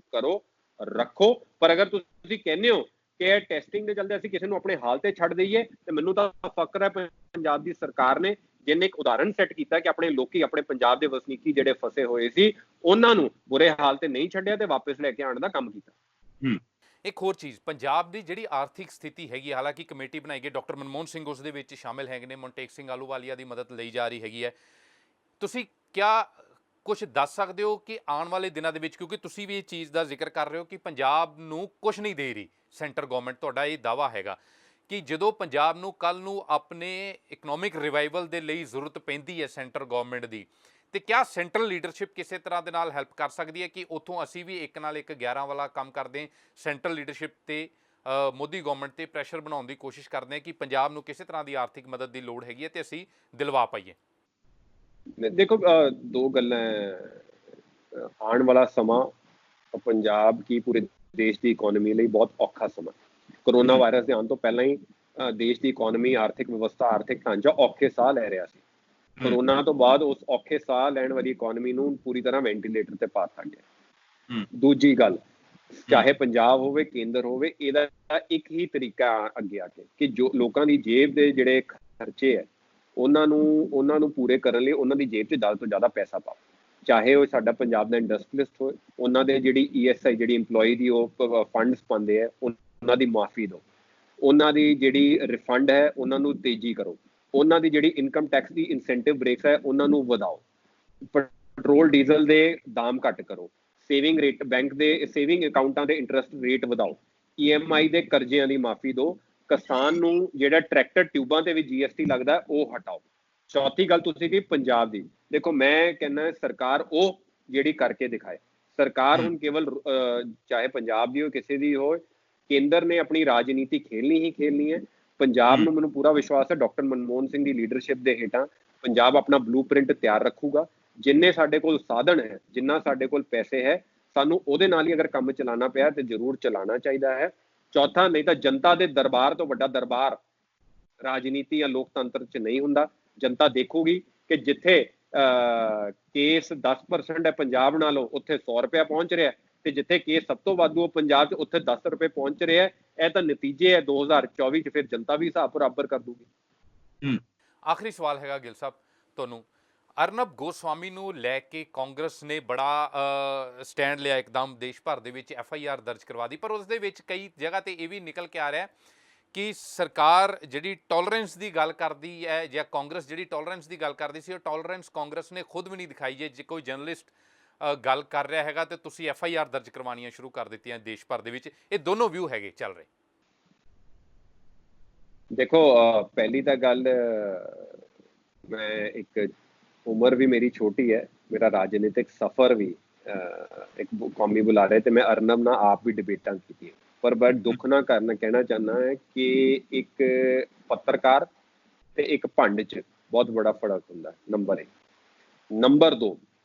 ਰੱਖੋ। ਪਰ ਅਗਰ ਤੁਸੀਂ ਕਹਿੰਦੇ ਹੋ ਕਿ ਇਹ ਟੈਸਟਿੰਗ ਦੇ ਚੱਲਦੇ ਅਸੀਂ ਕਿਸੇ ਨੂੰ ਆਪਣੇ ਹਾਲ ਤੇ ਛੱਡ ਦਈਏ, ਤੇ ਮੈਨੂੰ ਤਾਂ ਫਖਰ ਹੈ ਪੰਜਾਬ ਦੀ ਸਰਕਾਰ ਨੇ, ਜਿਹਨੇ ਇੱਕ ਉਦਾਹਰਣ ਸੈੱਟ ਕੀਤਾ ਕਿ ਆਪਣੇ ਲੋਕੀ, ਆਪਣੇ ਪੰਜਾਬ ਦੇ ਵਸਨੀਕੀ ਜਿਹੜੇ ਫਸੇ ਹੋਏ ਸੀ, ਉਹਨਾਂ ਨੂੰ ਬੁਰੇ ਹਾਲ ਤੇ ਨਹੀਂ ਛੱਡਿਆ ਤੇ ਵਾਪਸ ਲੈ ਕੇ ਆਉਣ ਦਾ ਕੰਮ ਕੀਤਾ। ਇੱਕ ਹੋਰ ਚੀਜ਼, ਪੰਜਾਬ ਦੀ ਜਿਹੜੀ ਆਰਥਿਕ ਸਥਿਤੀ ਹੈਗੀ, ਹਾਲਾਂਕਿ ਕਮੇਟੀ ਬਣਾਈ ਗਈ, ਡਾਕਟਰ ਮਨਮੋਹਨ ਸਿੰਘ ਉਸ ਦੇ ਵਿੱਚ ਸ਼ਾਮਿਲ ਹੈਗੇ ਨੇ, ਮਨਟੇਕ ਸਿੰਘ ਆਹਲੂਵਾਲੀਆ ਦੀ ਮਦਦ ਲਈ ਜਾ ਰਹੀ ਹੈਗੀ ਹੈ। ਤੁਸੀਂ ਕਿਆ ਕੁਝ ਦੱਸ ਸਕਦੇ ਹੋ ਕਿ ਆਉਣ ਵਾਲੇ ਦਿਨਾਂ ਦੇ ਵਿੱਚ, ਕਿਉਂਕਿ ਤੁਸੀਂ ਵੀ ਇਹ ਚੀਜ਼ ਦਾ ਜ਼ਿਕਰ ਕਰ ਰਹੇ ਹੋ ਕਿ ਪੰਜਾਬ ਨੂੰ ਕੁਝ ਨਹੀਂ ਦੇ ਰਹੀ ਸੈਂਟਰ ਗਵਰਨਮੈਂਟ, ਤੁਹਾਡਾ ਇਹ ਦਾਅਵਾ ਹੈਗਾ ਕਿ ਜਦੋਂ ਪੰਜਾਬ ਨੂੰ ਕੱਲ ਨੂੰ ਆਪਣੇ ਇਕਨੋਮਿਕ ਰਿਵਾਈਵਲ ਦੇ ਲਈ ਜ਼ਰੂਰਤ ਪੈਂਦੀ ਹੈ ਸੈਂਟਰ ਗਵਰਨਮੈਂਟ ਦੀ, ਤੇ ਕਿਆ ਸੈਂਟਰਲ ਲੀਡਰਸ਼ਿਪ ਕਿਸੇ ਤਰ੍ਹਾਂ ਦੇ ਨਾਲ ਹੈਲਪ ਕਰ ਸਕਦੀ ਹੈ ਕਿ ਉੱਥੋਂ ਅਸੀਂ ਵੀ ਇੱਕ ਨਾਲ ਇੱਕ 11 ਵਾਲਾ ਕੰਮ ਕਰਦੇ, ਸੈਂਟਰਲ ਲੀਡਰਸ਼ਿਪ ਤੇ ਮੋਦੀ ਗਵਰਨਮੈਂਟ ਤੇ ਪ੍ਰੈਸ਼ਰ ਬਣਾਉਣ ਦੀ ਕੋਸ਼ਿਸ਼ ਕਰਦੇ ਹਾਂ ਕਿ ਪੰਜਾਬ ਨੂੰ ਕਿਸੇ ਤਰ੍ਹਾਂ ਦੀ ਆਰਥਿਕ ਮਦਦ ਦੀ ਲੋੜ ਹੈਗੀ ਹੈ ਤੇ ਅਸੀਂ ਦਿਲਵਾ ਪਾਈਏ? ਦੇਖੋ, ਦੋ ਗੱਲਾਂ। ਆਉਣ ਵਾਲਾ ਸਮਾਂ ਪੰਜਾਬ ਕੀ ਪੂਰੇ ਦੇਸ਼ ਦੀ ਇਕਨੋਮੀ ਲਈ ਬਹੁਤ ਔਖਾ ਸਮਾਂ। ਕਰੋਨਾ ਵਾਇਰਸ ਦੇ ਆਉਣ ਤੋਂ ਪਹਿਲਾਂ ਹੀ ਦੇਸ਼ ਦੀ ਇਕਨੋਮੀ, ਆਰਥਿਕ ਵਿਵਸਥਾ, ਆਰਥਿਕ ਢਾਂਚਾ ਔਖੇ ਸਾਹ ਲੈ ਰਿਹਾ ਸੀ। ਕਰੋਨਾ ਤੋਂ ਬਾਅਦ ਉਸ ਔਖੇ ਸਾਹ ਲੈਣ ਵਾਲੀ ਇਕਨੋਮੀ ਨੂੰ ਪੂਰੀ ਤਰ੍ਹਾਂ ਵੈਂਟੀਲੇਟਰ ਤੇ ਪਾ ਦਿੱਤਾ ਗਿਆ। ਦੂਜੀ ਗੱਲ, ਚਾਹੇ ਪੰਜਾਬ ਹੋਵੇ, ਕੇਂਦਰ ਹੋਵੇ, ਇਹਦਾ ਇੱਕ ਹੀ ਤਰੀਕਾ ਅੱਗੇ ਆ ਕੇ ਕਿ ਜੋ ਲੋਕਾਂ ਦੀ ਜੇਬ ਦੇ ਜਿਹੜੇ ਖਰਚੇ ਹੈ ਉਹਨਾਂ ਨੂੰ ਪੂਰੇ ਕਰਨ ਲਈ ਉਹਨਾਂ ਦੀ ਜੇਬ 'ਚ ਜ਼ਿਆਦਾ ਤੋਂ ਜ਼ਿਆਦਾ ਪੈਸਾ ਪਾਓ। ਚਾਹੇ ਉਹ ਸਾਡਾ ਪੰਜਾਬ ਦਾ ਇੰਡਸਟਰੀਅਲਿਸਟ ਹੋਏ, ਉਹਨਾਂ ਦੇ ਜਿਹੜੀ ESI ਜਿਹੜੀ EMPLOYEE ਦੀ ਉਹ ਫੰਡਸ ਪਾਉਂਦੇ ਹੈ, ਉਹਨਾਂ ਦੀ ਮਾਫੀ ਦਿਓ। ਉਹਨਾਂ ਦੀ ਜਿਹੜੀ ਰਿਫੰਡ ਹੈ ਉਹਨਾਂ ਨੂੰ ਤੇਜ਼ੀ ਕਰੋ। ਉਹਨਾਂ ਦੀ ਜਿਹੜੀ ਇਨਕਮ ਟੈਕਸ ਦੀ ਇਨਸੈਂਟਿਵ ਬ੍ਰੇਕਸ ਹੈ ਉਹਨਾਂ ਨੂੰ ਵਧਾਓ। ਪੈਟਰੋਲ ਡੀਜ਼ਲ ਦੇ ਦਾਮ ਘੱਟ ਕਰੋ। ਸੇਵਿੰਗ ਰੇਟ, ਬੈਂਕ ਦੇ ਸੇਵਿੰਗ ਅਕਾਊਂਟਾਂ ਦੇ ਇੰਟਰਸਟ ਰੇਟ ਵਧਾਓ। EMI ਦੇ ਕਰਜ਼ਿਆਂ ਦੀ ਮਾਫੀ ਦਿਓ। ਕਿਸਾਨ ਨੂੰ ਜਿਹੜਾ ਟਰੈਕਟਰ ਟਿਊਬਾਂ ਤੇ ਵੀ GST ਲੱਗਦਾ ਉਹ ਹਟਾਓ। ਚੌਥੀ ਗੱਲ ਤੁਸੀਂ ਕੀ ਪੰਜਾਬ ਦੀ, ਦੇਖੋ ਮੈਂ ਕਹਿੰਦਾ ਸਰਕਾਰ ਉਹ ਜਿਹੜੀ ਕਰਕੇ ਦਿਖਾਏ। ਸਰਕਾਰ ਹੁਣ ਕੇਵਲ ਚਾਹੇ ਪੰਜਾਬ ਦੀ ਹੋ, ਕਿਸੇ ਦੀ ਹੋਏ, ਕੇਂਦਰ ਨੇ ਆਪਣੀ ਰਾਜਨੀਤੀ ਖੇਲਣੀ ਹੈ। ਪੰਜਾਬ ਨੂੰ ਮੈਨੂੰ ਪੂਰਾ ਵਿਸ਼ਵਾਸ ਹੈ ਡਾਕਟਰ ਮਨਮੋਹਨ ਸਿੰਘ ਦੀ ਲੀਡਰਸ਼ਿਪ ਦੇ ਹੇਠਾਂ ਪੰਜਾਬ ਆਪਣਾ ਬਲੂਪ੍ਰਿੰਟ ਤਿਆਰ ਰੱਖੂਗਾ ਜਿੰਨੇ ਸਾਡੇ ਕੋਲ ਸਾਧਨ ਹੈ, ਜਿੰਨਾ ਸਾਡੇ ਕੋਲ ਪੈਸੇ ਹੈ, ਸਾਨੂੰ ਉਹਦੇ ਨਾਲ ਹੀ ਅਗਰ ਕੰਮ ਚਲਾਉਣਾ ਪਿਆ ਤੇ ਜ਼ਰੂਰ ਚਲਾਉਣਾ ਚਾਹੀਦਾ ਹੈ। ਚੌਥਾ, ਨਹੀਂ ਤਾਂ ਜਨਤਾ ਦੇ ਦਰਬਾਰ ਤੋਂ ਵੱਡਾ ਦਰਬਾਰ ਰਾਜਨੀਤੀ ਜਾਂ ਲੋਕਤੰਤਰ 'ਚ ਨਹੀਂ ਹੁੰਦਾ। ਜਨਤਾ ਦੇਖੂਗੀ ਕਿ ਜਿੱਥੇ ਕੇਸ 10% ਹੈ ਪੰਜਾਬ ਨਾਲੋਂ, ਉੱਥੇ 100 ਰੁਪਇਆ ਪਹੁੰਚ ਰਿਹਾ, ਤੇ ਜਿੱਥੇ ਕੇਸ ਸਭ ਤੋਂ ਵਾਧੂ ਪੰਜਾਬ 'ਚ, ਉੱਥੇ 10 ਰੁਪਏ ਪਹੁੰਚ ਰਿਹਾ। ਇਹ ਤਾਂ ਨਤੀਜੇ ਹੈ 2024 'ਚ, ਫਿਰ ਜਨਤਾ ਵੀ ਹਿਸਾਬ ਬਰਾਬਰ ਕਰ ਦੂਗੀ। ਆਖਰੀ ਸਵਾਲ ਹੈਗਾ ਗਿੱਲ ਸਾਹਿਬ ਤੁਹਾਨੂੰ, ਅਰਨਬ ਗੋਸਵਾਮੀ ਨੂੰ ਲੈ ਕੇ ਕਾਂਗਰਸ ਨੇ ਬੜਾ ਸਟੈਂਡ ਲਿਆ, ਇੱਕਦਮ ਦੇਸ਼ ਭਰ ਦੇ ਵਿੱਚ FIR ਦਰਜ ਕਰਵਾ ਦੀ, ਪਰ ਉਸ ਦੇ ਵਿੱਚ ਕਈ ਜਗ੍ਹਾ ਤੇ ਇਹ ਵੀ ਨਿਕਲ ਕੇ ਆ ਰਿਹਾ ਕਿ ਸਰਕਾਰ ਜਿਹੜੀ ਟੋਲਰੈਂਸ ਦੀ ਗੱਲ ਕਰਦੀ ਹੈ, ਜਾਂ ਕਾਂਗਰਸ ਜਿਹੜੀ ਟੋਲਰੈਂਸ ਦੀ ਗੱਲ ਕਰਦੀ ਸੀ, ਉਹ ਟੋਲਰੈਂਸ ਕਾਂਗਰਸ ਨੇ ਖੁਦ ਵੀ ਨਹੀਂ ਦਿਖਾਈ। ਜੇ ਕੋਈ ਜਰਨਲਿਸਟ ਗੱਲ ਕਰ ਰਿਹਾ ਹੈਗਾ ਤੇ ਤੁਸੀਂ FIR ਦਰਜ ਕਰਵਾਉਣੀਆਂ ਸ਼ੁਰੂ ਕਰ ਦਿੱਤੀਆਂ ਦੇਸ਼ ਭਰ ਦੇ ਵਿੱਚ। ਇਹ ਦੋਨੋਂ ਵਿਊ ਹੈਗੇ ਚੱਲ ਰਹੇ। ਦੇਖੋ, ਪਹਿਲੀ ਤਾਂ ਗੱਲ, ਮੈਂ ਇੱਕ ਉਮਰ ਵੀ ਮੇਰੀ ਛੋਟੀ ਹੈ, ਮੇਰਾ ਰਾਜਨੀਤਿਕ ਸਫ਼ਰ ਵੀ ਇੱਕ ਕੌਮੀ ਬੁਲਾਰੇ, ਤੇ ਮੈਂ ਅਰਨਬ ਨਾਲ ਆਪ ਵੀ ਡਿਬੇਟਾਂ ਕੀਤੀਆਂ, ਪਰ ਬੜਾ ਦੁੱਖ ਨਾਲ ਕਹਿਣਾ ਚਾਹੁੰਦਾ ਹੈ ਕਿ ਇੱਕ ਪੱਤਰਕਾਰ ਤੇ ਇੱਕ ਭੰਡ 'ਚ ਬਹੁਤ ਬੜਾ ਫਰਕ ਹੁੰਦਾ। ਨੰਬਰ 1। ਨੰਬਰ 2,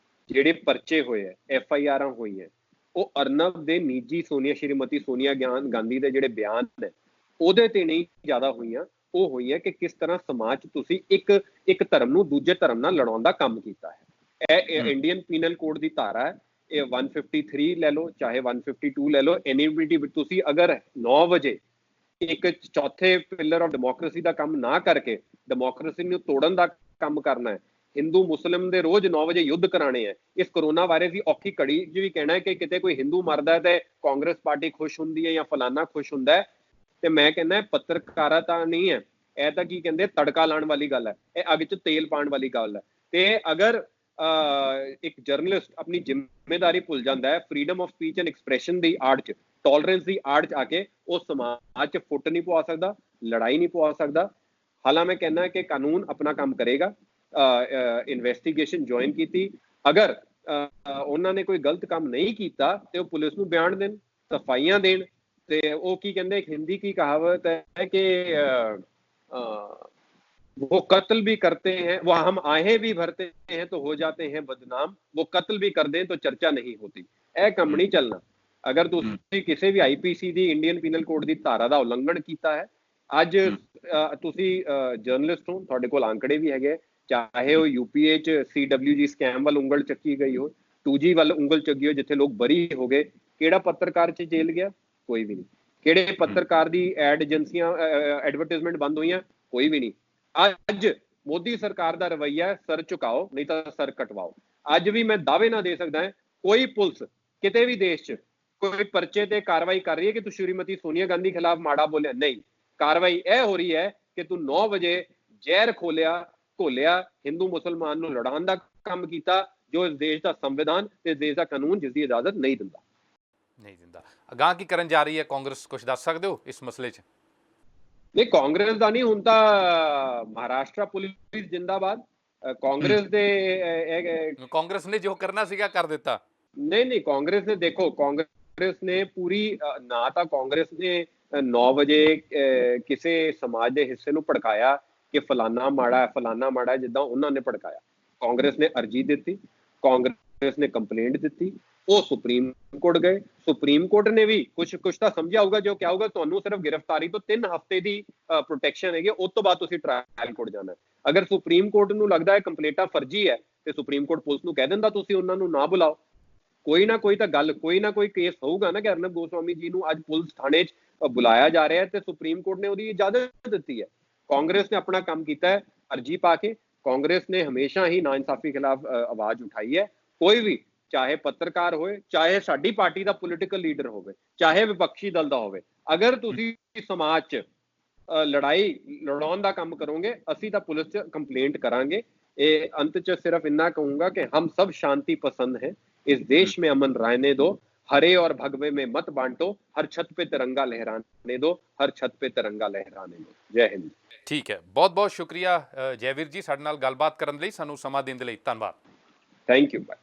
ਜਿਹੜੇ ਪਰਚੇ ਹੋਏ ਹੈ, FIRਾਂ ਹੋਈਆਂ, ਉਹ ਅਰਨਬ ਦੇ ਨਿੱਜੀ ਸ਼੍ਰੀਮਤੀ ਸੋਨੀਆ ਗਾਂਧੀ ਦੇ ਜਿਹੜੇ ਬਿਆਨ ਨੇ ਉਹਦੇ ਤੇ ਨਹੀਂ ਜ਼ਿਆਦਾ ਹੋਈਆਂ। ਉਹ ਹੋਈਆਂ ਕਿ ਕਿਸ ਤਰ੍ਹਾਂ ਸਮਾਜ 'ਚ ਤੁਸੀਂ ਇੱਕ ਧਰਮ ਨੂੰ ਦੂਜੇ ਧਰਮ ਨਾਲ ਲੜਾਉਣ ਦਾ ਕੰਮ ਕੀਤਾ ਹੈ। ਇਹ ਇੰਡੀਅਨ ਪੀਨਲ ਕੋਡ ਦੀ ਧਾਰਾ ਹੈ, ਇਹ 153 ਲੈ ਲਓ ਚਾਹੇ 152 ਲੈ ਲਓ। ਐਨਿਮਿਟੀ ਤੁਸੀਂ ਅਗਰ 9 ਵਜੇ ਇੱਕ ਚੌਥੇ ਪਿਲਰ ਆਫ ਡੈਮੋਕ੍ਰੇਸੀ ਦਾ ਕੰਮ ਨਾ ਕਰਕੇ ਡੈਮੋਕ੍ਰੇਸੀ ਨੂੰ ਤੋੜਨ ਦਾ ਕੰਮ ਕਰਨਾ ਹੈ, ਹਿੰਦੂ ਮੁਸਲਿਮ ਦੇ ਰੋਜ਼ 9 ਵਜੇ ਯੁੱਧ ਕਰਾਣੇ ਹੈ, ਇਸ ਕਰੋਨਾ ਵਾਇਰਸ ਦੀ ਔਖੀ ਘੜੀ 'ਚ ਵੀ ਕਹਿਣਾ ਹੈ ਕਿ ਕਿਤੇ ਕੋਈ ਹਿੰਦੂ ਮਰਦਾ ਹੈ ਤੇ ਕਾਂਗਰਸ ਪਾਰਟੀ ਖੁਸ਼ ਹੁੰਦੀ ਹੈ ਜਾਂ ਫਲਾਨਾ ਖੁਸ਼ ਹੁੰਦਾ ਹੈ, ਤੇ ਮੈਂ ਕਹਿੰਦਾ ਪੱਤਰਕਾਰਤਾ ਨਹੀਂ ਹੈ, ਇਹ ਤਾਂ ਕੀ ਕਹਿੰਦੇ ਤੜਕਾ ਲਾਉਣ ਵਾਲੀ ਗੱਲ ਹੈ, ਇਹ ਅੱਗ 'ਚ ਤੇਲ ਪਾਉਣ ਵਾਲੀ ਗੱਲ ਹੈ। ਤੇ ਅਗਰ ਇੱਕ ਜਰਨਲਿਸਟ ਆਪਣੀ ਜ਼ਿੰਮੇਵਾਰੀ ਭੁੱਲ ਜਾਂਦਾ ਹੈ, freedom of speech and expression ਦੀ ਆੜ 'ਚ, ਟੋਲਰੈਂਸ ਦੀ ਆੜ 'ਚ ਆ ਕੇ, ਉਹ ਸਮਾਜ 'ਚ ਫੁੱਟ ਨਹੀਂ ਪਵਾ ਸਕਦਾ, ਲੜਾਈ ਨਹੀਂ ਪਵਾ ਸਕਦਾ। ਹਾਲਾਂ ਮੈਂ ਕਹਿੰਦਾ ਕਿ ਕਾਨੂੰਨ ਆਪਣਾ ਕੰਮ ਕਰੇਗਾ। ਇਨਵੈਸਟੀਗੇਸ਼ਨ ਜੁਆਇਨ ਕੀਤੀ, ਅਗਰ ਉਹਨਾਂ ਨੇ ਕੋਈ ਗਲਤ ਕੰਮ ਨਹੀਂ ਕੀਤਾ ਤੇ ਉਹ ਪੁਲਿਸ ਨੂੰ ਬਿਆਨ ਦੇਣ, ਸਫਾਈਆਂ ਦੇਣ। ਤੇ ਉਹ ਕੀ ਕਹਿੰਦੇ, ਇੱਕ ਹਿੰਦੀ ਕੀ ਕਹਾਵਤ ਹੈ ਕਿ वो कत्ल भी करते हैं, वो हम आहें भी भरते हैं तो हो जाते हैं बदनाम, वो कत्ल भी कर दें तो चर्चा नहीं होती। ਇਹ ਕੰਮ ਨਹੀਂ ਚੱਲਣਾ। ਅਗਰ ਤੁਸੀਂ ਕਿਸੇ ਵੀ IPC ਦੀ, ਇੰਡੀਅਨ ਪੀਨਲ ਕੋਡ ਦੀ ਧਾਰਾ ਦਾ ਉਲੰਘਣ ਕੀਤਾ ਹੈ, ਅੱਜ ਤੁਸੀਂ ਜਰਨਲਿਸਟ ਹੋ, ਤੁਹਾਡੇ ਕੋਲ ਅੰਕੜੇ ਵੀ ਹੈਗੇ, ਚਾਹੇ ਉਹ UPA 'ਚ CWG ਸਕੈਮ ਵੱਲ ਉਂਗਲ ਚੱਕੀ ਗਈ ਹੋ, 2G ਵੱਲ ਉਂਗਲ ਚੱਕੀ ਹੋ, ਜਿੱਥੇ ਲੋਕ ਬਰੀ ਹੋ ਗਏ, ਕਿਹੜਾ ਪੱਤਰਕਾਰ 'ਚ ਜੇਲ੍ਹ ਗਿਆ? ਕੋਈ ਵੀ ਨਹੀਂ। ਕਿਹੜੇ ਪੱਤਰਕਾਰ ਦੀ ਐਡ ਏਜੰਸੀਆਂ ਐਡਵਰਟਾਈਜ਼ਮੈਂਟ ਬੰਦ ਹੋਈਆਂ? ਕੋਈ ਵੀ ਨਹੀਂ। ਅੱਜ ਮੋਦੀ ਸਰਕਾਰ ਦਾ ਰਵੱਈਆ, ਸਰ ਝੁਕਾਓ ਨਹੀਂ ਤਾਂ ਸਰ ਕਟਵਾਓ। ਅੱਜ ਵੀ ਮੈਂ ਦਾਅਵੇ ਨਾਲ ਦੇ ਸਕਦਾ ਹਾਂ, ਕੋਈ ਪੁਲਿਸ ਕਿਤੇ ਵੀ ਦੇਸ਼ 'ਚ ਕੋਈ ਪਰਚੇ ਤੇ ਕਾਰਵਾਈ ਕਰ ਰਹੀ ਹੈ ਕਿ ਤੂੰ ਸ਼੍ਰੀਮਤੀ ਸੋਨੀਆ ਗਾਂਧੀ ਖਿਲਾਫ ਮਾੜਾ ਬੋਲਿਆ? ਨਹੀਂ। ਕਾਰਵਾਈ ਇਹ ਹੋ ਰਹੀ ਹੈ ਕਿ ਤੂੰ 9 ਵਜੇ ਜ਼ਹਿਰ ਘੋਲਿਆ, ਹਿੰਦੂ ਮੁਸਲਮਾਨ ਨੂੰ ਲੜਾਉਣ ਦਾ ਕੰਮ ਕੀਤਾ, ਜੋ ਇਸ ਦੇਸ਼ ਦਾ ਸੰਵਿਧਾਨ ਤੇ ਦੇਸ਼ ਦਾ ਕਾਨੂੰਨ ਜਿਸ ਦੀ ਇਜਾਜ਼ਤ ਨਹੀਂ ਦਿੰਦਾ। ਅਗਾਂਹ ਕੀ ਕਰਨ ਜਾ ਰਹੀ ਹੈ ਕਾਂਗਰਸ, ਕੁਝ ਦੱਸ ਸਕਦੇ ਹੋ ਇਸ ਮਸਲੇ 'ਚ? ਨਹੀਂ, ਕਾਂਗਰਸ ਦਾ ਨਹੀਂ, ਹੁਣ ਤਾਂ ਮਹਾਰਾਸ਼ਟਰ ਪੁਲਿਸ ਜਿੰਦਾਬਾਦ। ਕਾਂਗਰਸ ਨੇ ਜੋ ਕਰਨਾ ਸੀਗਾ ਕਰ ਦਿੱਤਾ। ਨਹੀਂ, ਕਾਂਗਰਸ ਨੇ, ਦੇਖੋ, ਕਾਂਗਰਸ ਨੇ ਪੂਰੀ ਨਾ ਤਾਂ ਕਾਂਗਰਸ ਨੇ 9 ਵਜੇ ਕਿਸੇ ਸਮਾਜ ਦੇ ਹਿੱਸੇ ਨੂੰ ਭੜਕਾਇਆ ਕਿ ਫਲਾਨਾ ਮਾੜਾ, ਜਿੱਦਾਂ ਉਹਨਾਂ ਨੇ ਭੜਕਾਇਆ। ਕਾਂਗਰਸ ਨੇ ਅਰਜੀ ਦਿੱਤੀ, ਕਾਂਗਰਸ ਨੇ ਕੰਪਲੇਂਟ ਦਿੱਤੀ, ਉਹ ਸੁਪਰੀਮ ਕੋਰਟ ਗਏ। ਸੁਪਰੀਮ ਕੋਰਟ ਨੇ ਵੀ ਕੁਝ ਤਾਂ ਸਮਝਿਆ ਹੋਊਗਾ, ਜੋ ਕਿਹਾ ਹੋਊਗਾ ਤੁਹਾਨੂੰ ਸਿਰਫ ਗ੍ਰਿਫਤਾਰੀ ਤੋਂ 3 ਹਫ਼ਤੇ ਦੀ ਪ੍ਰੋਟੈਕਸ਼ਨ ਹੈਗੀ, ਉਸ ਤੋਂ ਬਾਅਦ ਤੁਸੀਂ ਟ੍ਰਾਇਲ ਕੋਰਟ ਜਾਣਾ। ਅਗਰ ਸੁਪਰੀਮ ਕੋਰਟ ਨੂੰ ਲੱਗਦਾ ਹੈ ਕੰਪਲੇਂਟਾਂ ਫਰਜ਼ੀ ਹੈ, ਤੇ ਸੁਪਰੀਮ ਕੋਰਟ ਪੁਲਿਸ ਨੂੰ ਕਹਿ ਦਿੰਦਾ ਤੁਸੀਂ ਉਹਨਾਂ ਨੂੰ ਨਾ ਬੁਲਾਓ। ਕੋਈ ਨਾ ਕੋਈ ਤਾਂ ਗੱਲ, ਕੋਈ ਨਾ ਕੋਈ ਕੇਸ ਹੋਊਗਾ ਨਾ ਕਿ ਅਰਨਬ ਗੋਸਵਾਮੀ ਜੀ ਨੂੰ ਅੱਜ ਪੁਲਿਸ ਥਾਣੇ 'ਚ ਬੁਲਾਇਆ ਜਾ ਰਿਹਾ ਹੈ ਤੇ ਸੁਪਰੀਮ ਕੋਰਟ ਨੇ ਉਹਦੀ ਇਜਾਜ਼ਤ ਦਿੱਤੀ ਹੈ। ਕਾਂਗਰਸ ਨੇ ਆਪਣਾ ਕੰਮ ਕੀਤਾ ਹੈ ਅਰਜੀ ਪਾ ਕੇ। ਕਾਂਗਰਸ ਨੇ ਹਮੇਸ਼ਾ ਹੀ ਨਾਇਨਸਾਫੀ ਖਿਲਾਫ ਆਵਾਜ਼ ਉਠਾਈ ਹੈ। ਕੋਈ ਵੀ, ਚਾਹੇ ਪੱਤਰਕਾਰ ਹੋਏ, ਚਾਹੇ ਸਾਡੀ ਪਾਰਟੀ ਦਾ ਪੋਲੀਟੀਕਲ ਲੀਡਰ ਹੋਵੇ, ਚਾਹੇ ਵਿਪਕਸ਼ੀ ਦਲ ਦਾ ਹੋਵੇ, ਅਗਰ ਤੁਸੀਂ ਸਮਾਜ 'ਚ ਲੜਾਈ ਲੜਾਉਣ ਦਾ ਕੰਮ ਕਰੋਗੇ, ਅਸੀਂ ਤਾਂ ਪੁਲਿਸ 'ਚ ਕੰਪਲੇਂਟ ਕਰਾਂਗੇ। ਇਹ ਅੰਤ 'ਚ ਸਿਰਫ ਇੰਨਾ ਕਹੂੰਗਾ ਕਿ ਹਮ ਸਭ शांति पसंद हैं, इस देश में अमन रहने दो, हरे और भगवे में मत बांटो, हर छत पे तिरंगा लहराने दो, हर छत पे तिरंगा लहराने दो। जय हिंद। ਠੀਕ ਹੈ, ਬਹੁਤ ਬਹੁਤ ਸ਼ੁਕਰੀਆ ਜੈਵੀਰ ਜੀ, ਸਾਡੇ ਨਾਲ ਗੱਲਬਾਤ ਕਰਨ ਲਈ, ਸਾਨੂੰ ਸਮਾਂ ਦੇਣ ਦੇ ਲਈ ਧੰਨਵਾਦ। Thank you. ਬਾਏ।